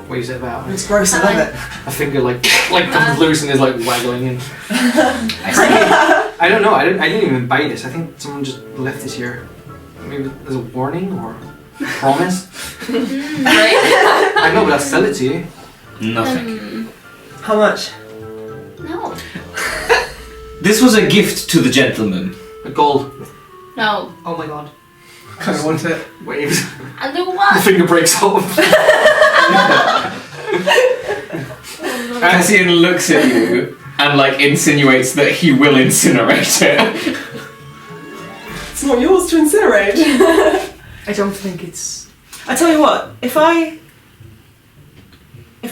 What is it about? It's gross, I love it. A finger like comes loose and is like waggling and I don't know, I didn't even buy this. I think someone just left this here. Maybe there's a warning or promise. Right? I know, but I'll sell it to you. Nothing. How much? No. This was a gift to the gentleman. A gold. No. Oh my god. Kind of want it. Waves. I'll do The what? finger breaks off. Cassian looks at you and like insinuates that he will incinerate it. It's not yours to incinerate. I don't think it's. I tell you what, if I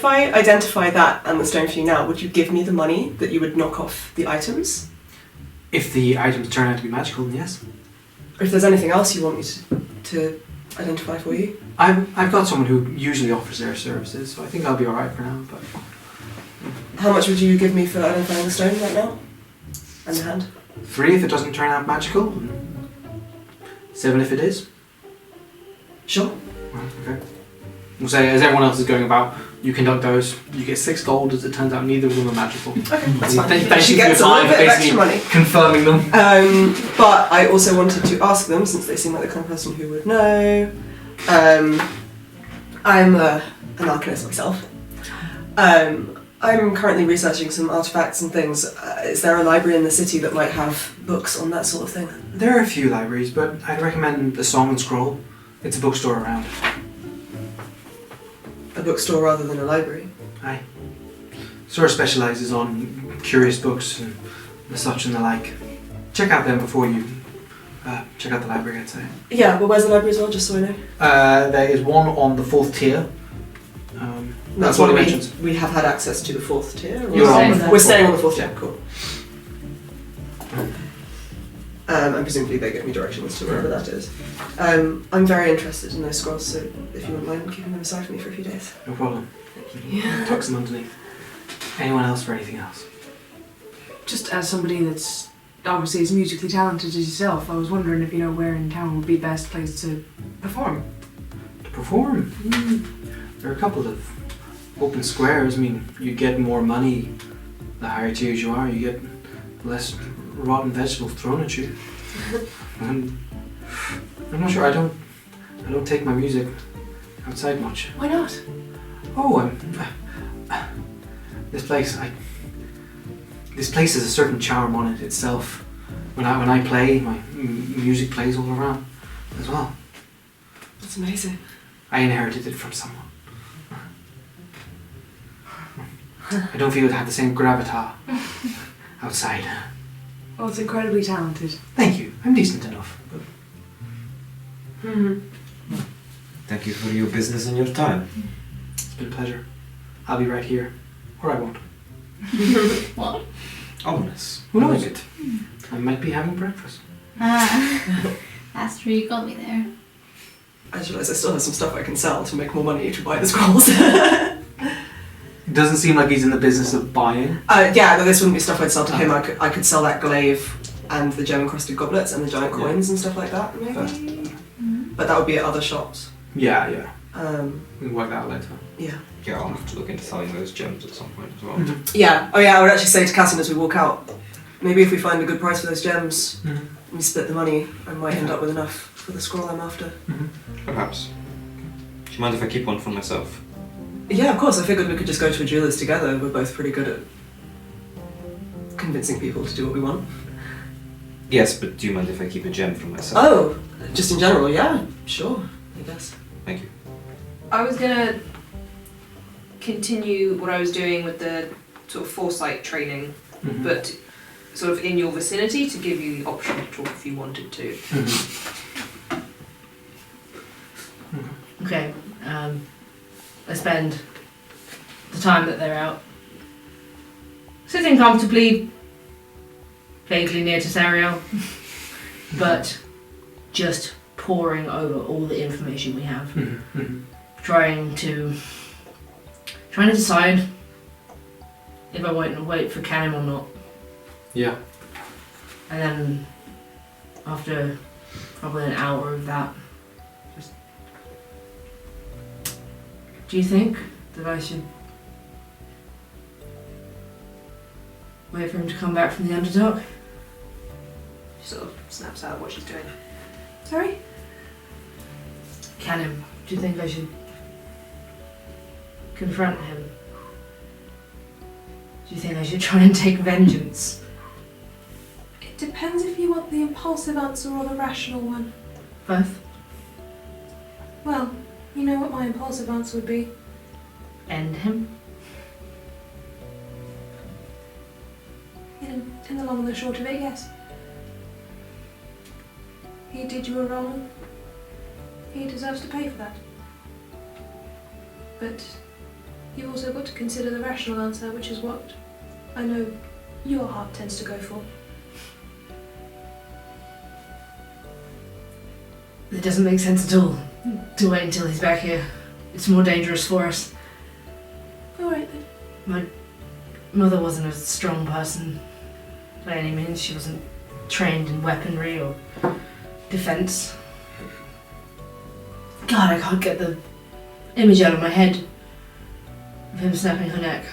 identify that and the stone for you now, would you give me the money that you would knock off the items? If the items turn out to be magical, then yes. Or if there's anything else you want me to identify for you? I've got someone who usually offers their services, so I think I'll be alright for now, but How much would you give me for identifying the stone right now? And the hand? 3 if it doesn't turn out magical, and 7 if it is. Sure. Well, okay. We'll say, as everyone else is going about, you conduct those, you get 6 gold, as it turns out neither of them are magical. Okay, that's fine. Thank She you for your gets a little time, bit of basically extra money. confirming them. But I also wanted to ask them, since they seem like the kind of person who would know. I'm an arcanist myself. I'm currently researching some artifacts and things. Is there a library in the city that might have books on that sort of thing? There are a few libraries, but I'd recommend the Song and Scroll. It's a bookstore around. A bookstore rather than a library? Aye. Store specialises on curious books and the such and the like. Check out them before you check out the library, I'd say. Yeah, well, where's the library as well, just so I know? There is one on the 4th tier. That's what it mentions. We have had access to the 4th tier? Or You're on the We're staying on the 4th tier, Yeah. cool. And presumably they give me directions to wherever that is. I'm very interested in those scrolls, so if you wouldn't mind keeping them aside for me for a few days. No problem. Yeah. Tucks them underneath. Anyone else for anything else? Just as somebody that's obviously as musically talented as yourself, I was wondering if you know where in town would be best place to perform. To perform? There are a couple of open squares. I mean, you get more money the higher tiers you are. You get less rotten vegetables thrown at you. And I'm not sure. I don't take my music outside much. Why not? Oh, this place has a certain charm on it itself. When I play, my music plays all around as well. That's amazing. I inherited it from someone. I don't feel it had the same gravitas outside. Oh, it's incredibly talented. Thank you. I'm decent enough. But Thank you for your business and your time. it's been a pleasure. I'll be right here, or I won't. What? Ominous. Who I knows? like it. I might be having breakfast. Astra, you got me there. I just realised I still have some stuff I can sell to make more money to buy the scrolls. It doesn't seem like he's in the business of buying. Yeah, but this wouldn't be stuff I'd sell to him. I could sell that glaive and the gem-encrusted goblets and the giant coins and stuff like that, maybe. But that would be at other shops. Yeah. We can work that out later. Yeah. Yeah, I'll have to look into selling those gems at some point as well. Yeah. Oh yeah, I would actually say to Cassian as we walk out, maybe if we find a good price for those gems, and we split the money, I might end up with enough for the scroll I'm after. Perhaps. Do you mind if I keep one for myself? Yeah, of course. I figured we could just go to a jeweler's together. We're both pretty good at convincing people to do what we want. Yes, but do you mind if I keep a gem for myself? Oh, just in general, yeah, sure, I guess. Thank you. I was gonna continue what I was doing with the sort of foresight training, but sort of in your vicinity to give you the option to talk if you wanted to. Okay. I spend the time that they're out sitting comfortably, vaguely near to Sariel, but just poring over all the information we have, trying to decide if I want to wait for Canem or not. Yeah. And then after probably an hour of that, just, do you think that I should wait for him to come back from the Underdark? She sort of snaps out what she's doing. Sorry? Canem, do you think I should confront him? Do you think I should try and take vengeance? It depends if you want the impulsive answer or the rational one. Both? Well, you know what my impulsive answer would be. End him? In the long and the short of it, yes. He did you a wrong. He deserves to pay for that. But you've also got to consider the rational answer, which is what I know your heart tends to go for. It doesn't make sense at all to wait until he's back here. It's more dangerous for us. Alright then. My mother wasn't a strong person by any means. She wasn't trained in weaponry or defense. God, I can't get the image out of my head of him snapping her neck.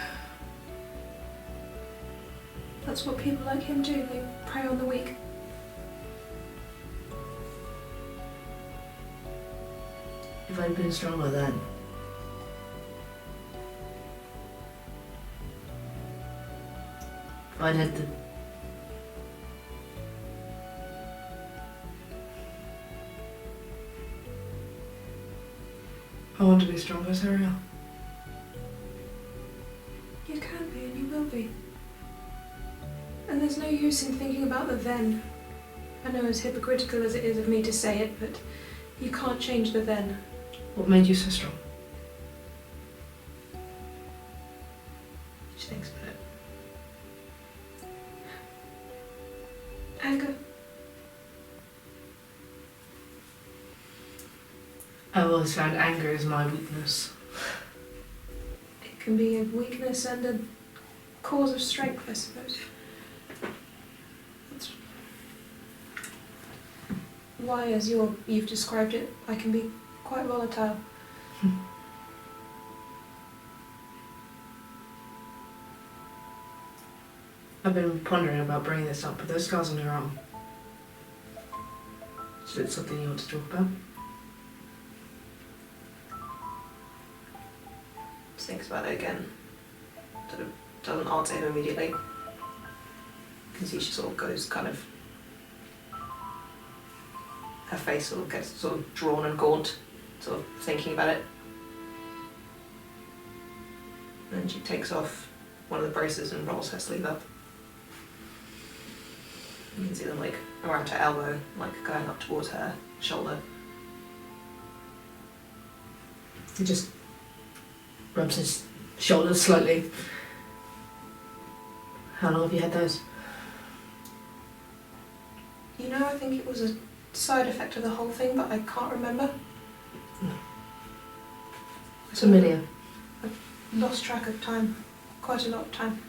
That's what people like him do. They prey on the weak. If I'd been stronger then. I'd head then. I want to be stronger, Sariel. You can be and you will be. And there's no use in thinking about the then. I know as hypocritical as it is of me to say it, but you can't change the then. What made you so strong? She thinks about it. Anger. I've always found anger is my weakness. It can be a weakness and a cause of strength, I suppose. That's why, as you've described it, I can be quite volatile. I've been pondering about bringing this up, but those scars on your arm. Is it something you want to talk about? Thinks about it again. Sort of doesn't answer him immediately. You can see she sort of goes kind of. Her face sort of gets sort of drawn and gaunt, sort of thinking about it. Then she takes off one of the braces and rolls her sleeve up. You can see them like around her elbow, like going up towards her shoulder. He just rubs his shoulders slightly. How long have you had those? You know, I think it was a side effect of the whole thing, but I can't remember. It's familiar. Lost track of time. Quite a lot of time.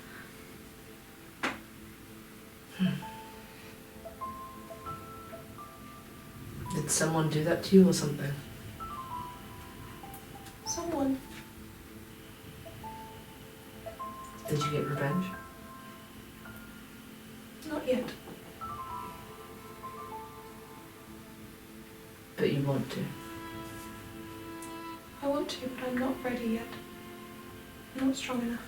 Did someone do that to you or something? Someone. Did you get revenge? Not yet. But you want to. I want to, but I'm not ready yet. I'm not strong enough.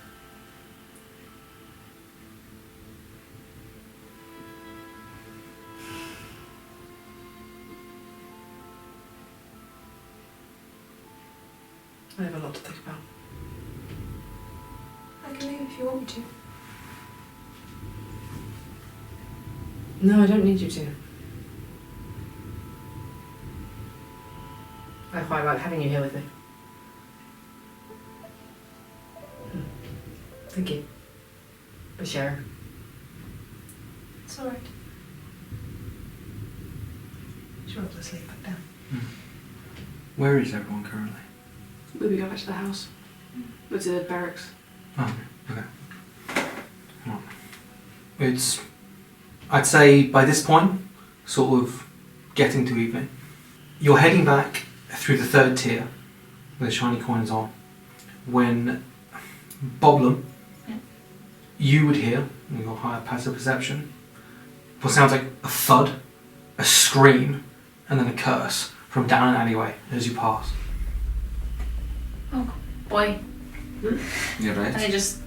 I have a lot to think about. I can leave if you want me to. No, I don't need you to. I quite like having you here with me. Thank you for sharing. It's alright. She rolls her sleeve back down. Where is everyone currently? We'll be going back to the house. It's the barracks. Oh, okay. Right. It's, I'd say by this point, sort of getting to evening. You're heading back through the third tier with the shiny coins on. When Boblem, you would hear, with your higher passive perception, what sounds like a thud, a scream, and then a curse from down an alleyway as you pass. Oh boy. You're right. And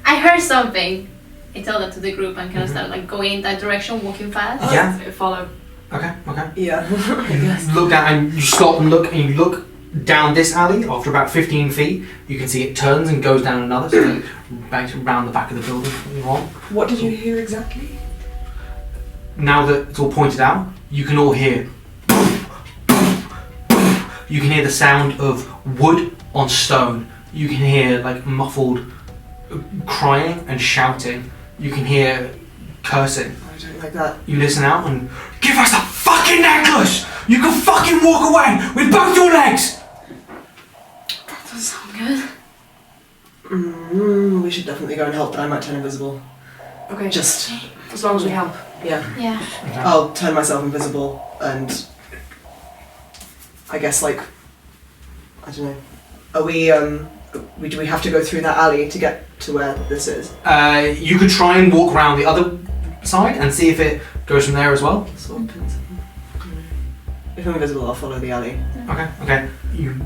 I heard something. I tell that to the group and kind of start like going in that direction, walking fast. Yeah. Follow. Okay. Yeah. You look down and you stop and you look down this alley. After about 15 feet, you can see it turns and goes down another, so it bangs around the back of the building that you're on. What did you hear exactly? Now that it's all pointed out, you can all hear. You can hear the sound of wood on stone. You can hear like muffled crying and shouting. You can hear cursing. I don't like that. You listen out and give us the fucking necklace! You can fucking walk away with both your legs! That doesn't sound good. We should definitely go and help, but I might turn invisible. Okay. Just, As long as we help. yeah. Yeah. I'll turn myself invisible and I guess like, I don't know. Are we, do we have to go through that alley to get to where this is? You could try and walk around the other side and see if it goes from there as well. Sort of pins. If I'm invisible, I'll follow the alley. Okay. You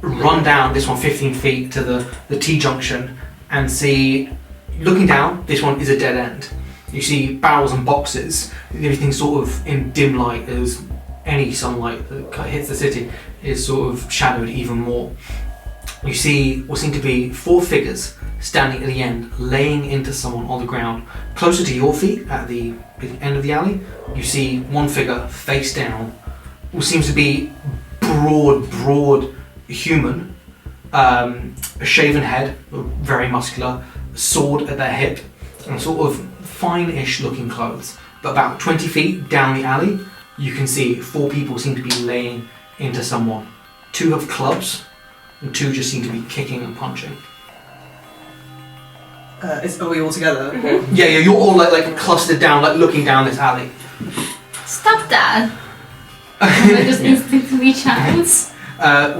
run down this one 15 feet to the T-junction and see looking down, this one is a dead end. You see barrels and boxes. Everything sort of in dim light as any sunlight that hits the city is sort of shadowed even more. You see what seem to be 4 figures standing at the end, laying into someone on the ground. Closer to your feet, at the end of the alley, you see one figure face down, what seems to be broad human, a shaven head, very muscular, sword at their hip, and sort of fine-ish looking clothes. But about 20 feet down the alley, you can see 4 people seem to be laying into someone. 2 have clubs, and 2 just seem to be kicking and punching. Are we all together? Yeah, you're all like clustered down, like looking down this alley. Stop that! I just instantly chance.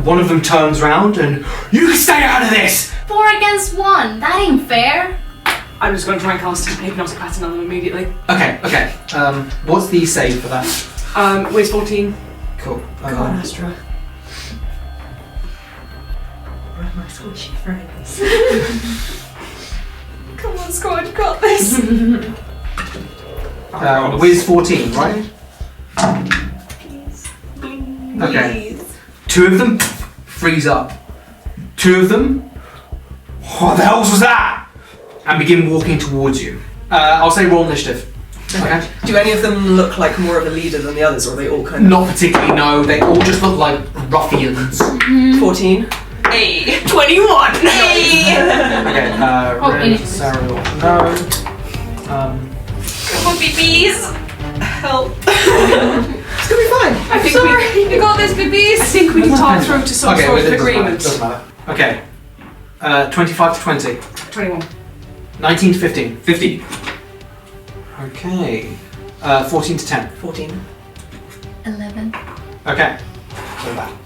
One of them turns round and, you stay out of this! 4 against 1, that ain't fair. I'm just going to try and cast a hypnotic pattern on them immediately. Okay. What's the save for that? Weighs 14. Cool. Go on, Astra. Where are my squishy friends? Come on, squad, you got this! Wiz 14, right? Okay. 2 of them freeze up. 2 of them, what the hell was that? And begin walking towards you. I'll say roll initiative. Okay. Do any of them look like more of a leader than the others, or are they all kind of... Not particularly, no. They all just look like ruffians. 14? Hey! 21! Hey! Okay, Ren, Sariel, no. Come on, BBs! Help! It's gonna be fine. I think we got this, babies. I think we can talk through to some sort of agreement. Doesn't matter. Okay. 25 to 20. 21. 19 to 15. 15. Okay. 14 to 10. 14. 11. Okay.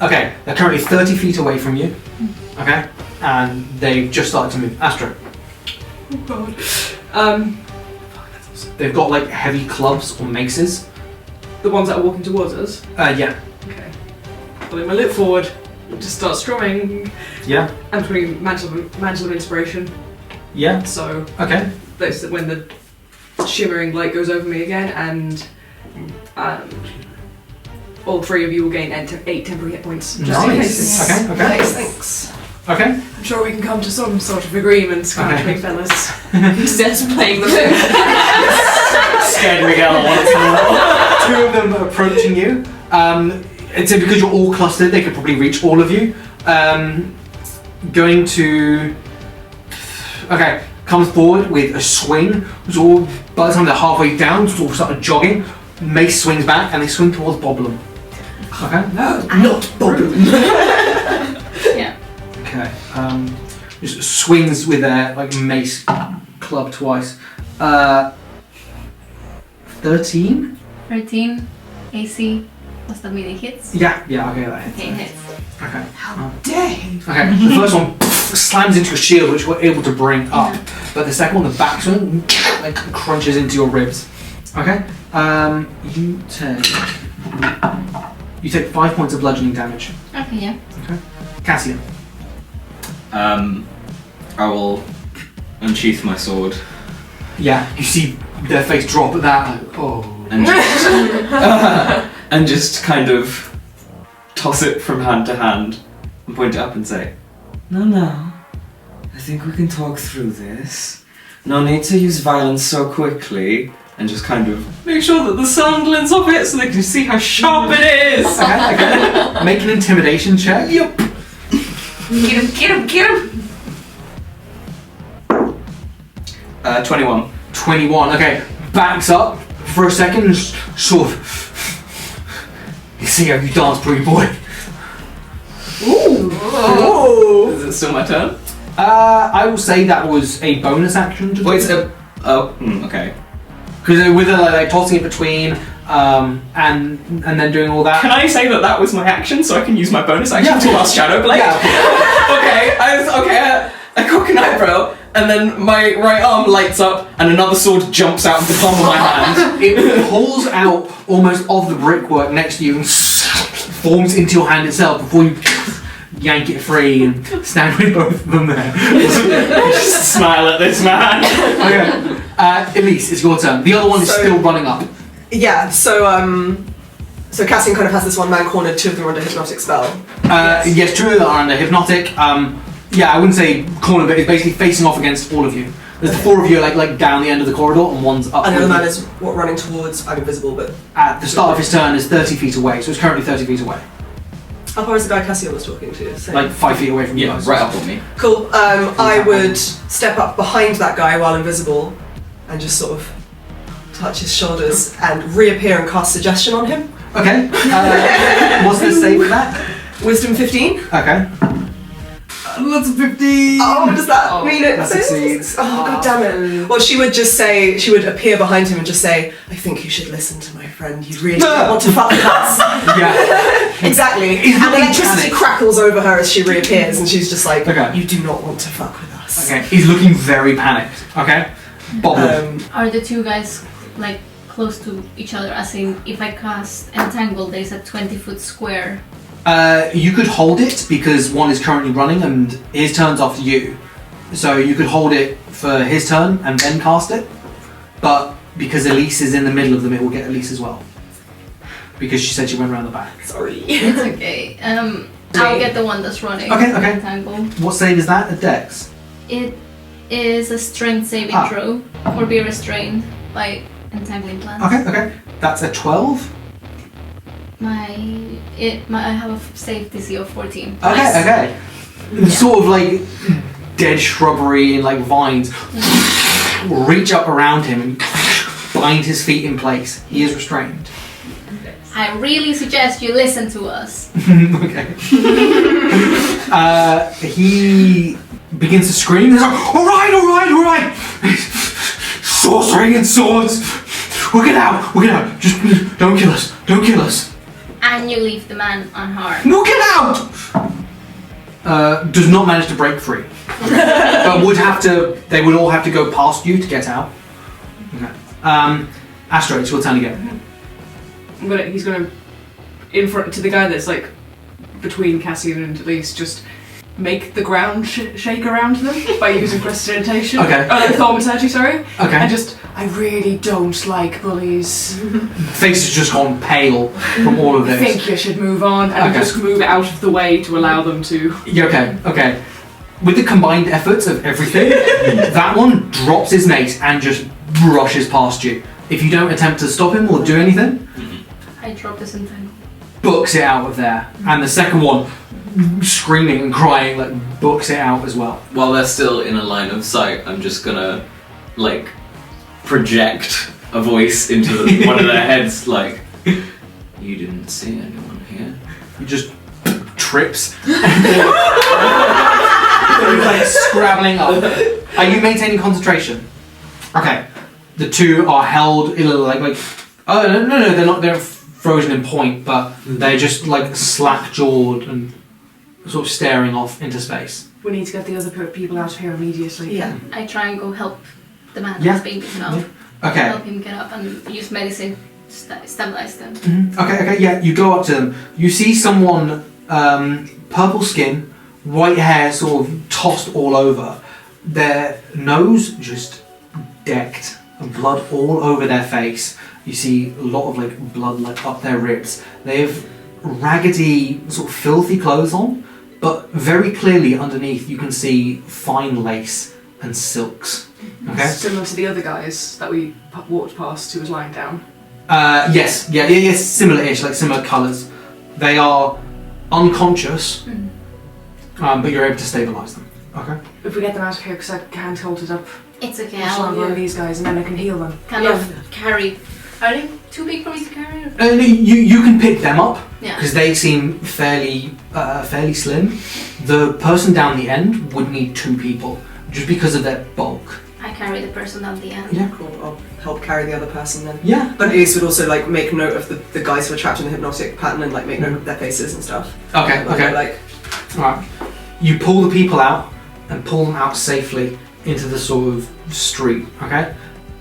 Okay, they're currently 30 feet away from you. Okay? And they've just started to move. Astra. Oh god. They've got like heavy clubs or maces. The ones that are walking towards us? Yeah. Okay. Pulling my lip forward, just start strumming. Yeah. I'm putting mantle of inspiration. Yeah. So Okay. that's when the shimmering light goes over me again, and all 3 of you will gain 8 temporary hit points. Just in case. Okay. Nice, thanks. Okay. I'm sure we can come to some sort of agreement, can't Okay. we, fellas? Instead of playing the flute. Scared Miguel once more. 2 of them are approaching you. It's because you're all clustered, they could probably reach all of you. Going to... Okay, comes forward with a swing. So by the time they're halfway down, sort of started jogging. Mace swings back and they swing towards Boblem. Okay? No, not Boblem. Yeah. Okay. Just swings with their like mace club twice. 13? 13. AC. What's the melee hits? Yeah, okay, that hits. 10 hits. Okay. How dare you? Okay, the first one slams into a shield which we're able to bring up, but the second one, the back swing, like crunches into your ribs. Okay, you take 5 points of bludgeoning damage. Okay, yeah. Okay, Cassian. I will unsheath my sword Yeah, you see their face drop at that. Like, oh. and just kind of toss it from hand to hand and point it up and say, No, I think we can talk through this. No need to use violence so quickly. And just kind of make sure that the sound glints off it so they can see how sharp it is. Okay. Make an intimidation check. Yep. Get him! 21. 21. Okay, backs up for a second, and sort of. You see how you dance, pretty boy. Ooh! Is it still my turn? I will say that was a bonus action. To Wait, okay. Because with like tossing it between, and then doing all that. Can I say that was my action so I can use my bonus action to cast Shadow Blade? Yeah. I cock an eyebrow, and then my right arm lights up, and another sword jumps out of the palm of my hand. It pulls out almost of the brickwork next to you and forms into your hand itself before you yank it free and stand with both of them there. Just smile at this man. Okay. Elyse, it's your turn. The other one is So- still running up. Yeah, so Cassian kind of has this one man cornered, 2 of them are under hypnotic spell. Yes, 2 of them are under hypnotic. I wouldn't say corner, but it's basically facing off against all of you. There's the 4 of you like down the end of the corridor, and one's up. And the other with man you. is running towards, I'm invisible, but At the start of his turn is 30 feet away, so it's currently 30 feet away. how far is the guy Cassian was talking to? So- Like 5 feet away from you Yeah, guys. right up on me. Cool. I would step up behind that guy while invisible and just sort of touch his shoulders and reappear and cast suggestion on him. Okay. What's the save with that? Wisdom 15. Okay. That's a 50. Oh, does that mean it? That succeeds. Oh, god damn it. Well, she would just say, she would appear behind him and just say, I think you should listen to my friend. You really don't want to fuck with us. Yeah. Exactly. He's And looking electricity panicked. crackles over her as she reappears and she's just like, Okay. you do not want to fuck with us. Okay. He's looking very panicked. Okay. Boblem. Are the 2 guys like close to each other? As in, if I cast Entangle, there's a 20-foot square. You could hold it because one is currently running and his turn's after you. So you could hold it for his turn and then cast it. But because Elyse is in the middle of them, it will get Elyse as well. Because she said she went around the back. Sorry. It's okay. I'll get the one that's running. Okay, okay. Entangle. What save is that? A dex? It is a strength saving throw or be restrained by entangling plants. Okay. That's a 12. I have a save DC of 14. Okay. Sort of like dead shrubbery and like vines reach up around him and bind his feet in place. He is restrained. I really suggest you listen to us. Okay. He begins to scream. He's like, all right. Sorcery and swords. We'll get out. Just don't kill us. And you leave the man unharmed. We'll get out. Does not manage to break free, but they would all have to go past you to get out. Okay. Astra, it's your turn again. He's gonna, in front to the guy that's like between Cassian and Elyse, just make the ground shake around them by using prestidigitation. Okay. Thaumaturgy, sorry. Okay. And just, I really don't like bullies. Face has just gone pale from all of I this. think you should move on and Okay. just move out of the way to allow them to. Yeah, okay. With the combined efforts of everything, that one drops his mace and just brushes past you. If you don't attempt to stop him or do anything, I drop this entangle. books it out of there. And the second one, screaming and crying, like books it out as well. While they're still in a line of sight, I'm just gonna, like, project a voice into one of their heads, like, you didn't see anyone here. He just trips. He's like scrabbling up. Are you maintaining concentration? Okay. The 2 are held in like oh no, they're frozen in point, but they're just like slack jawed and sort of staring off into space. We need to get the other people out of here immediately. Yeah. I try and go help the man Yeah. who's being beaten up. Okay. Help him get up and use medicine to stabilize them. Okay, yeah, you go up to them. You see someone, purple skin, white hair sort of tossed all over. Their nose just decked, and blood all over their face. You see a lot of like blood like up their ribs. They have raggedy, sort of filthy clothes on, but very clearly underneath you can see fine lace and silks. Okay? Similar to the other guys that we walked past who was lying down. Yes, similar-ish, like similar colours. They are unconscious, but you're able to stabilise them. Okay. If we get them out of here, because I can't hold it up. It's okay, I'll I'll run these guys and then I can heal them. kind of carry. Are they too big for me to carry? You can pick them up Yeah. because they seem fairly slim. The person down the end would need 2 people just because of their bulk. I carry the person down the end. Yeah. Cool. I'll help carry the other person then. Yeah. But Ace would also like make note of the guys who are trapped in the hypnotic pattern and like make note of their faces and stuff. Okay. Like, Alright. You pull the people out and pull them out safely into the sort of street. Okay.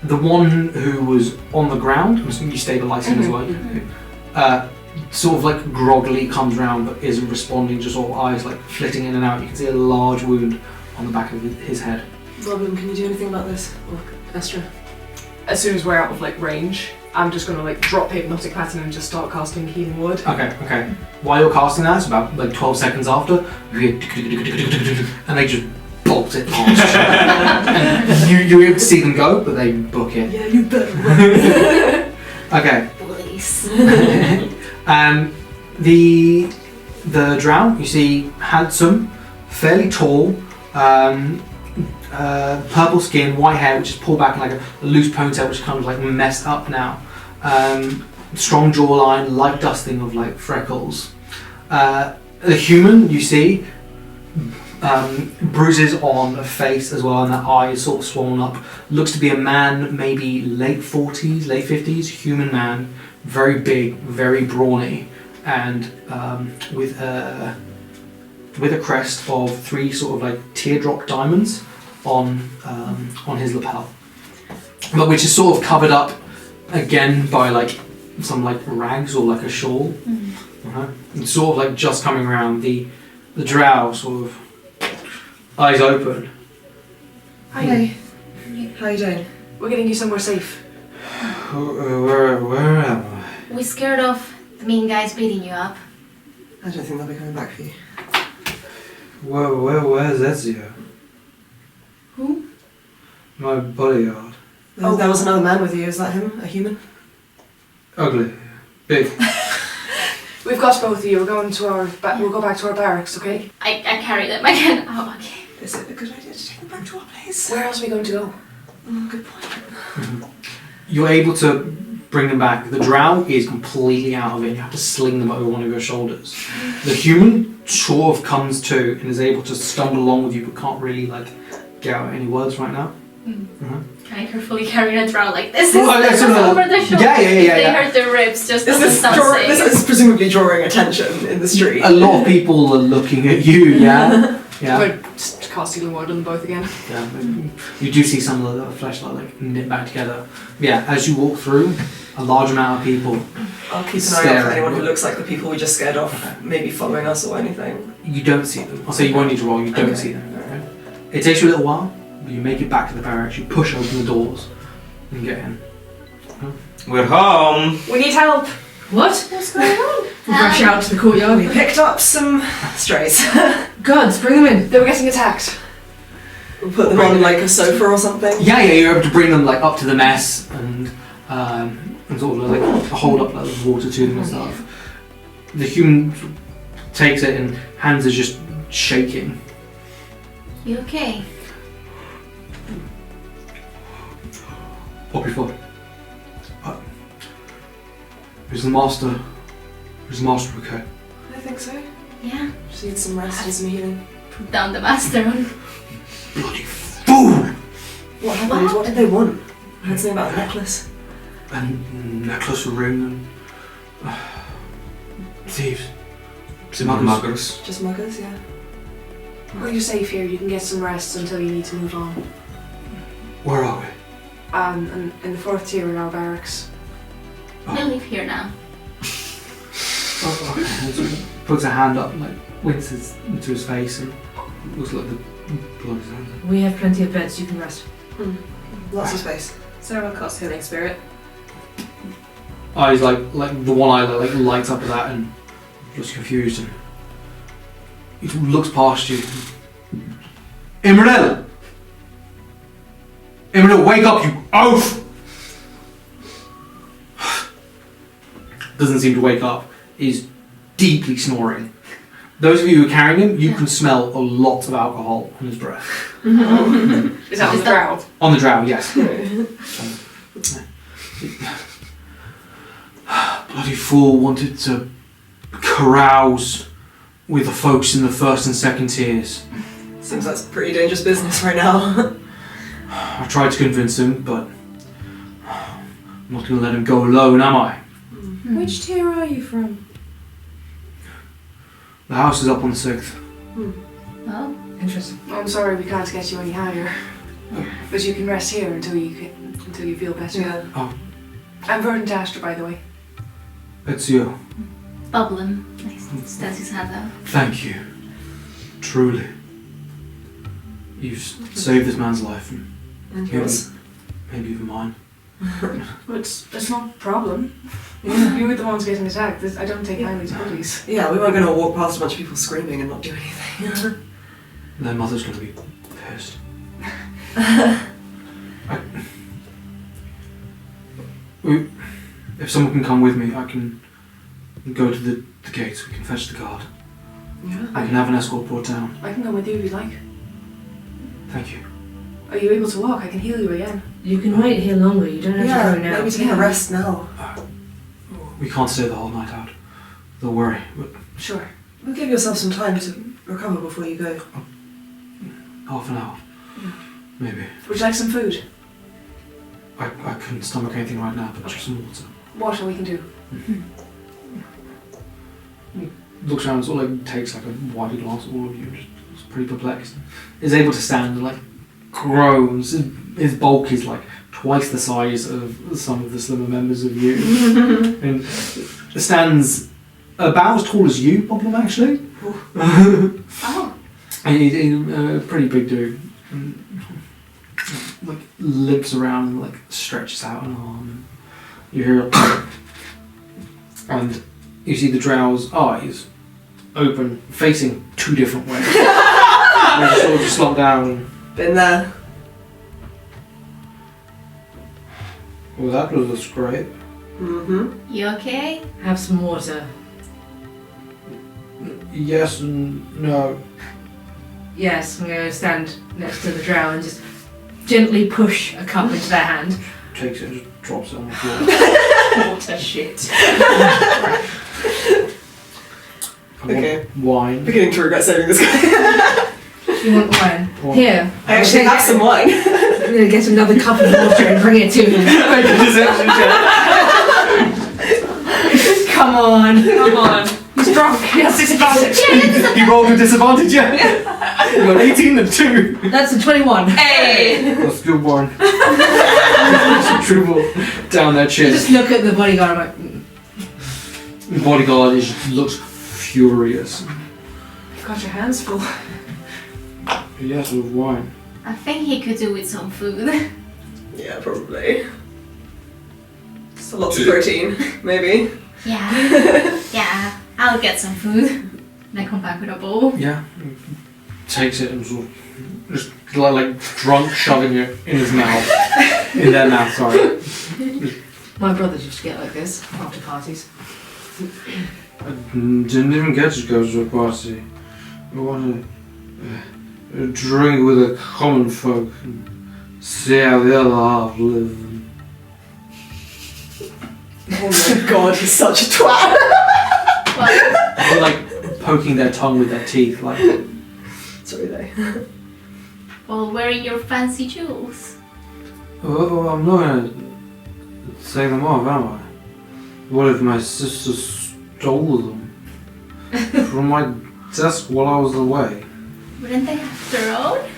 The one who was on the ground, I'm assuming you stabilise him as well. sort of like groggily comes round but isn't responding, just sort of eyes like flitting in and out. You can see a large wound on the back of his head. Boblem, can you do anything about this? Or Astra? As soon as we're out of like range, I'm just gonna like drop hypnotic pattern and just start casting healing word. Okay. While you're casting that, it's about like 12 seconds after, you hear and they just bolt it past you. And you see them go, but they book it. Yeah, you better run. Okay. Please. The drow, you see handsome, fairly tall, purple skin, white hair, which is pulled back in like a loose ponytail, which is kind of like messed up now. Strong jawline, light dusting of like freckles. The human, you see, bruises on the face as well, and that eye is sort of swollen up. Looks to be a man, maybe late 40s, late 50s, human man, very big, very brawny, and with a crest of 3 sort of like teardrop diamonds on his lapel, but which is sort of covered up again by like some like rags or like a shawl. And sort of like just coming around, the drow sort of eyes open. Hi. How you doing? We're getting you somewhere safe. Where am I? We scared off the mean guys beating you up. I don't think they'll be coming back for you. Where's Ezio? Who? My bodyguard. There was another man with you. Is that him? A human? Ugly. Big. We've got both of you. We're going to our we'll go back to our barracks, okay? I carry them again. Oh, okay. Is it a good idea to take them back to our place? Where else are we going to go? Good point. You're able to bring them back. The drow is completely out of it. You have to sling them over one of your shoulders. The human sort of comes to and is able to stumble along with you, but can't really like get out any words right now. Can I carefully carry a drow like this? Over the shoulder. Yeah. They hurt their ribs. Just This is presumably drawing attention in the street. A lot of people are looking at you. Yeah. We're just cast healing word on them both again. Yeah, you do see some of the fleshlight like knit back together. Yeah, as you walk through, a large amount of people. I'll keep an eye out for anyone who looks like the people we just scared off, maybe following us or anything. You don't see them. I'll say you won't need to roll. You don't see them. Okay? It takes you a little while, but you make it back to the barracks. You push open the doors and get in. We're home. We need help. What? What's going on? We'll rush out to the courtyard. We picked up some strays. Guards, bring them in. They were getting attacked. We'll put them on like a sofa or something. Yeah, you're able to bring them like up to the mess and sort of like hold up like water to them and stuff. The human takes it and hands are just shaking. You okay? Up your foot. Is the master okay? I think so. Yeah. Just need some rest and some healing. Put down the master. Bloody fool! What happened? What did they want? I heard something about a necklace. A necklace, a ring, and thieves. Muggers. Just muggers, yeah. Well, you're safe here. You can get some rest until you need to move on. Where are we? And in the 4th tier in our barracks. We'll leave here now. Okay. Puts a hand up and like winces into his face and looks like the blood is out. We have plenty of beds. You can rest. Lots of space. Sariel casts Healing Spirit. Eyes like the one eye that like lights up at that and looks confused and he looks past you. Imranel! Imranel, wake up, you oaf! Doesn't seem to wake up. Is deeply snoring. Those of you who are carrying him, you can smell a lot of alcohol on his breath. Is that on the drow? On the drow, yes. Bloody fool wanted to carouse with the folks in the 1st and 2nd tiers. Seems that's pretty dangerous business right now. I tried to convince him, but I'm not going to let him go alone, am I? Which tier are you from? The house is up on the 6th. Oh. Interesting. I'm sorry we can't get you any higher. But you can rest here until you feel better. Yeah. Oh. I'm Verdant Astra, by the way. It's you. Boblem. Stands his hand out. Thank you. Truly. You've saved this man's life and And yours. maybe even mine. Well, it's not a problem. You were the ones getting attacked. I don't take kindly to bullies. Yeah, we weren't going to walk past a bunch of people screaming and not do anything. Their mother's going to be pissed. If someone can come with me, I can go to the gates. We can fetch the guard. Yeah. I can have an escort brought down. I can go with you if you like. Thank you. Are you able to walk? I can heal you again. You can wait here longer. You don't have Yeah, to go now. maybe take a rest now. We can't stay the whole night out. They'll worry. But Sure. We'll give yourself some time to recover before you go. half an hour. Maybe. Would you like some food? I couldn't stomach anything right now, but just some water. Water we can do. Looks around, sort of like takes like a wide glance at all of you, and just looks pretty perplexed. Is able to stand and like groans. His bulk is like twice the size of some of the slimmer members of you, and stands about as tall as you, Boblem, actually. Oh. And he's a pretty big dude. And, like limps around and like stretches out an arm. And you hear it, and you see the drow's eyes open, facing two different ways. And they sort of just slump down. Been there. Well, that was a scrape. Mm-hmm. You okay? Have some water. Yes and no. Yes, I'm going to stand next to the drow and just gently push a cup into their hand. Takes it and just drops it on the floor. Water shit. Okay. Wine. Beginning to regret saving this guy. You want wine? Wine. Here. I actually have some wine. I'm going to get another cup of water and bring it to him. Make a deception check. Come on. Come on. He's drunk. He has disadvantage. You rolled with disadvantage, yeah? You got 18 and 2. That's a 21. Hey! That's good wine. Dribble down their You chin. just look at the bodyguard and I'm like, The bodyguard looks furious. You've got your hands full. Yes, with wine. I think he could do with some food. Yeah, probably. So lots of protein, maybe. Yeah. Yeah. I'll get some food. And I come back with a bowl. Yeah. Takes it and sort of just like drunk shoving it in his mouth. In their mouth, sorry. my brothers used to get like this after parties. I didn't even get to go to a party. I wanted to drink with the common folk and see how the other half live. Oh my god, he's such a twat. They're like poking their tongue with their teeth, like. Sorry, they. While wearing your fancy jewels. Oh, I'm not gonna take them off, am I? What if my sister stole them from my desk while I was away? Wouldn't they have their own?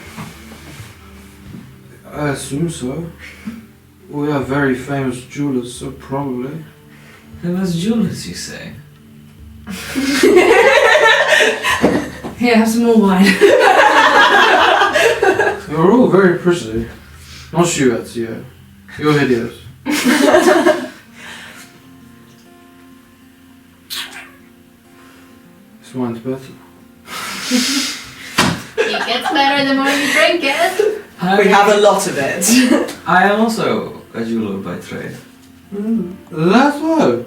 I assume so. We are very famous jewelers, so probably. Famous jewelers, you say? Here, have some more wine. You're all very pretty. Not you, Ezio. You're hideous. This wine's better. It gets better the more you drink it. We have a lot of it. I am also a jeweler by trade. That's well.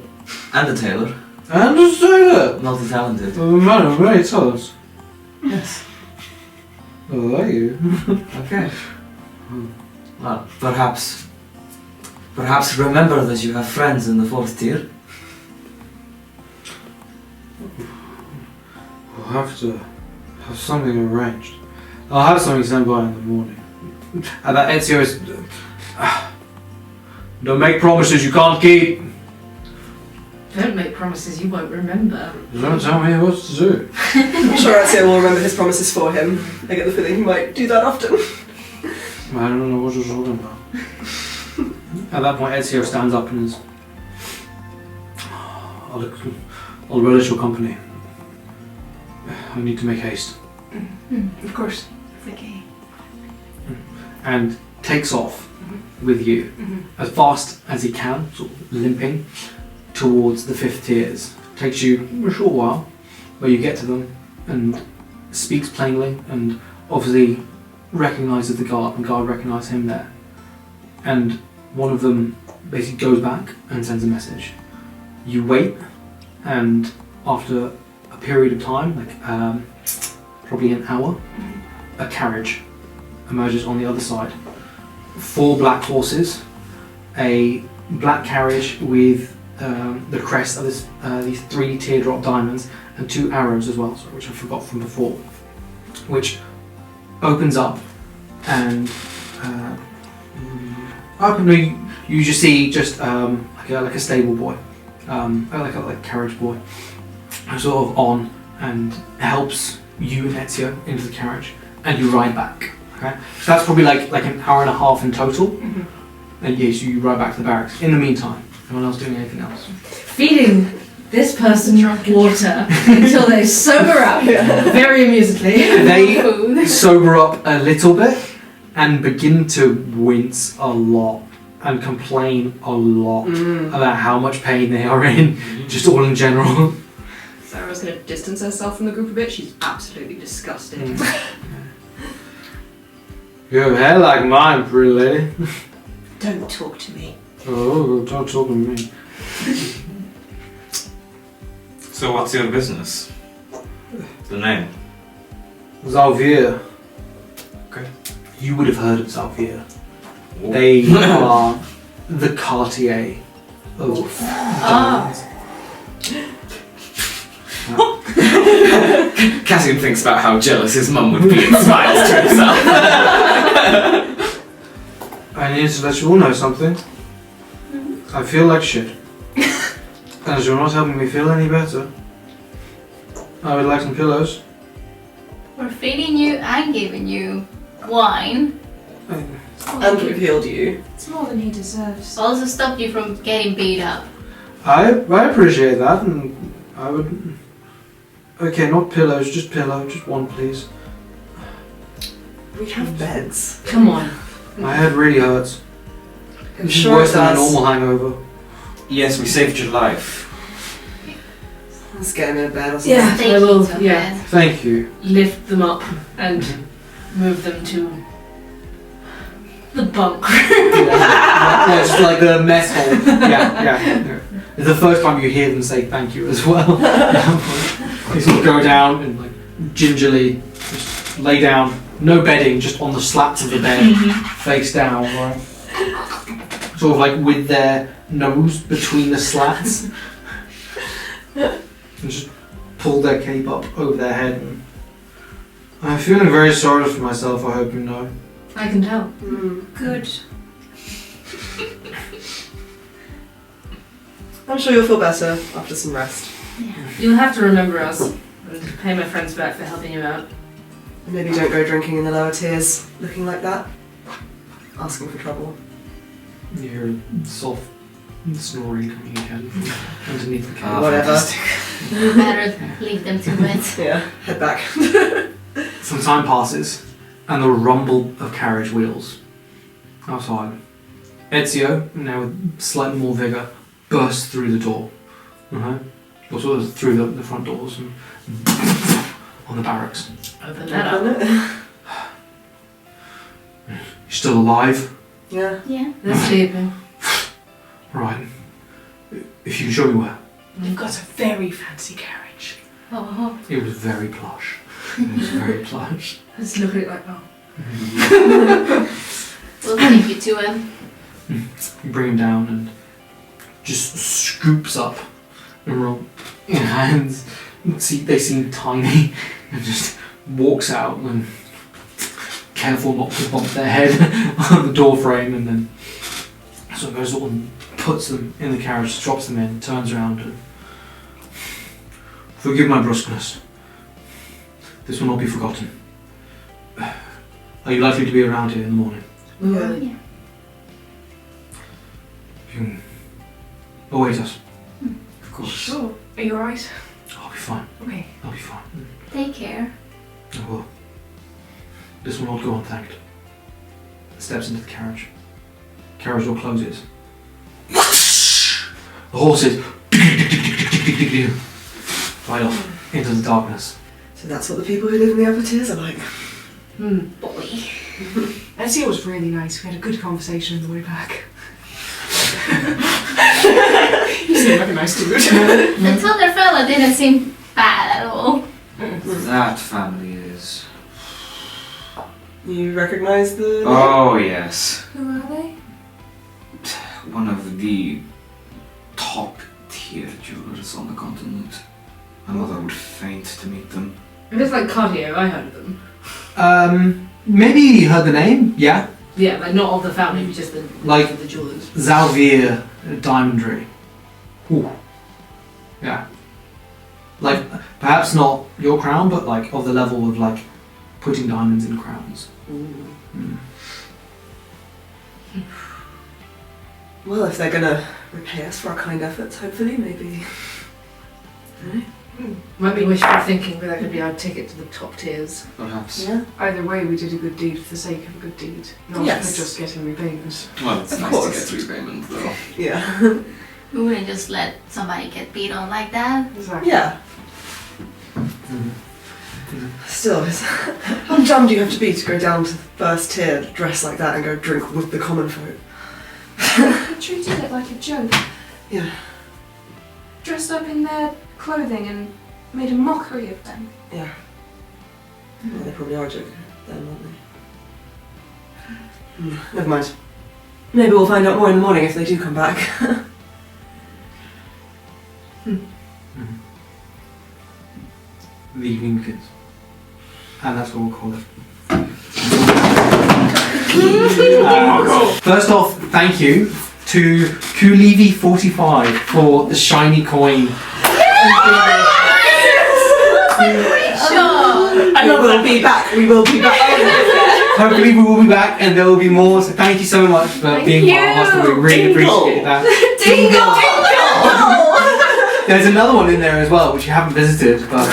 And a tailor. And a sailor. Multi-talented. A man of many talents. Yes. Oh, are you? Okay. Well, perhaps remember that you have friends in the 4th tier. We'll have to have something arranged. I'll have something sent by in the morning. And that Ezio is... Don't make promises you can't keep. Don't make promises you won't remember. Don't tell me what to do. I'm sure Ezio will remember his promises for him. I get the feeling he might do that often. I don't know what you're talking about. At that point, Ezio stands up and is... I'll relish your company. I need to make haste. Of course. It's okay. And takes off with you as fast as he can, sort of limping towards the 5th tiers. Takes you a short while, but you get to them and speaks plainly and obviously recognises the guard, and the guard recognise him there. And one of them basically goes back and sends a message. You wait, and after a period of time, like probably an hour, a carriage emerges on the other side. 4 black horses, a black carriage with the crest of these 3 teardrop diamonds and 2 arrows as well, which I forgot from before, which opens up and you just see just like a stable boy, like a carriage boy, sort of on and helps you and Ezio into the carriage, and you ride back. Okay, so that's probably like an hour and a half in total. And yes, you ride back to the barracks. In the meantime, anyone else doing anything else? Feeding this person water until they sober up very amusedly. They sober up a little bit and begin to wince a lot and complain a lot about how much pain they are in, just all in general. Sarah's going to distance herself from the group a bit. She's absolutely disgusted. You have hair like mine, pretty lady. Don't talk to me. Oh, don't talk to me. So what's your business? The name? Zalvier. Okay. You would have heard of Zalvier. Ooh. They are the Cartier of diamonds. Cassian thinks about how jealous his mum would be and smiles to himself. I need to let you all know something. I feel like shit. As you're not helping me feel any better, I would like some pillows. We're feeding you and giving you wine. And we've healed you. It's more than he deserves. Also stopped you from getting beat up. I appreciate that, and I would... Okay, not pillows, just pillow, just one please. We have beds. Come on. My head really hurts. I'm It's sure worse it than a does. normal hangover. Yes, we saved your life. Let's get him in a bed or something. Yeah, Take I will. you to Yeah, bed. Thank you. lift them up and move them to the bunk. Yeah, just like the mess hall. Yeah. It's the first time you hear them say thank you as well. They sort of go down and like gingerly just lay down, no bedding, just on the slats of the bed, face down, right? Sort of like with their nose between the slats. And just pull their cape up over their head. And I'm feeling very sorry for myself, I hope you know. I can tell. Good. I'm sure you'll feel better after some rest. You'll have to remember us and pay my friends back for helping you out. Maybe don't go drinking in the lower tiers looking like that. Asking for trouble. You hear a soft snoring coming again from underneath the cape. Whatever. Better leave them to it. Yeah, head back. Some time passes, and the rumble of carriage wheels outside. Ezio, now with slightly more vigour, bursts through the door. Or sort of through the front doors and on the barracks. Open that up. You're still alive? Yeah. Yeah. They're sleeping. Right. If you can show me where. We've got a very fancy carriage. Oh. It was very plush. It was very plush. Let's look at it like, oh. We'll take you to him. You bring him down and just scoops up and roll in hands. They seem tiny and just walks out and careful not to bump their head on the door frame, and then so goes on and puts them in the carriage, drops them in, turns around and forgive my brusqueness. This will not be forgotten. Are you likely to be around here in the morning? Yeah. Yeah. You can await us. Of course. Sure. Are you alright? I'll be fine. Okay. I'll be fine. Take care. I will. This will not go unthanked. Steps into the carriage. Carriage door closes. The horses right off into the darkness. So that's what the people who live in the upper tiers are like. Boy. Essie was really nice. We had a good conversation on the way back. You seem like a nice dude. The taller fella didn't seem bad at all. That family is. You recognise the... Oh, yes. Who are they? One of the top tier jewelers on the continent. My mother would faint to meet them. If it's like Cardio, I heard of them. Maybe you heard the name, yeah? Yeah, like not of the family, just the Like- the jewelers. Zalvir Diamondry. Ooh. Yeah. Like, perhaps not your crown, but like of the level of like putting diamonds in crowns. Mm. Well, if they're gonna repay us for our kind efforts, hopefully, maybe... Might be wishful thinking, but that could be our ticket to the top tiers. Perhaps. Yeah. Either way, we did a good deed for the sake of a good deed. Not Yes. for just getting repayment. Well, it's Of nice course. to get repayment, though. Yeah. We wouldn't just let somebody get beat on like that. Exactly. Yeah. Mm. Still, how dumb do you have to be to go down to the first tier, dress like that, and go drink with the common folk? He treated it like a joke. Yeah. Dressed up in their clothing and made a mockery of them. Yeah. Well, they probably are joking then, aren't they? Never mind. Maybe we'll find out more in the morning if they do come back. The evening begins. And that's what we'll call it. First off, thank you to Kulevi45 for the shiny coin. And we'll be back. We will be back. Hopefully we will be back and there will be more. So thank you so much for being part of us. We really appreciate that. There's another one in there as well, which you haven't visited, but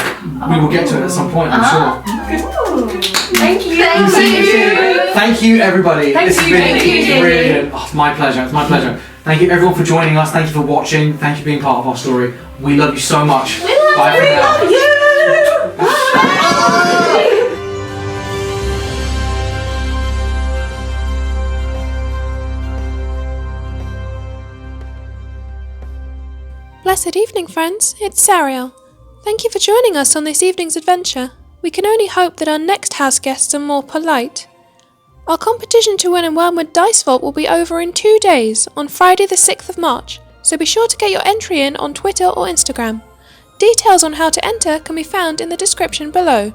we will get to it at some point, I'm sure. Thank you. Thank you, everybody. This has been Thank you, brilliant. Oh, it's my pleasure. It's my pleasure. Thank you, everyone, for joining us. Thank you for watching. Thank you for being part of our story. We love you so much. Bye for now. Blessed evening, friends. It's Sariel. Thank you for joining us on this evening's adventure. We can only hope that our next house guests are more polite. Our competition to win a Wormwood Dice Vault will be over in 2 days, on Friday the 6th of March, so be sure to get your entry in on Twitter or Instagram. Details on how to enter can be found in the description below.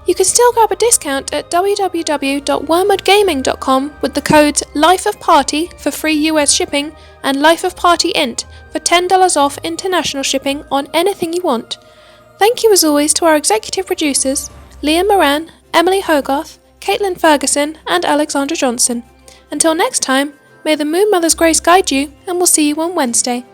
You can still grab a discount at www.wormwoodgaming.com with the codes LIFEOFPARTY for free US shipping and LIFEOFPARTYINT for $10 off international shipping on anything you want. Thank you as always to our executive producers, Liam Moran, Emily Hogarth, Katelyn Ferguson and Alexandra Johnson. Until next time, may the Moon Mother's grace guide you and we'll see you on Wednesday.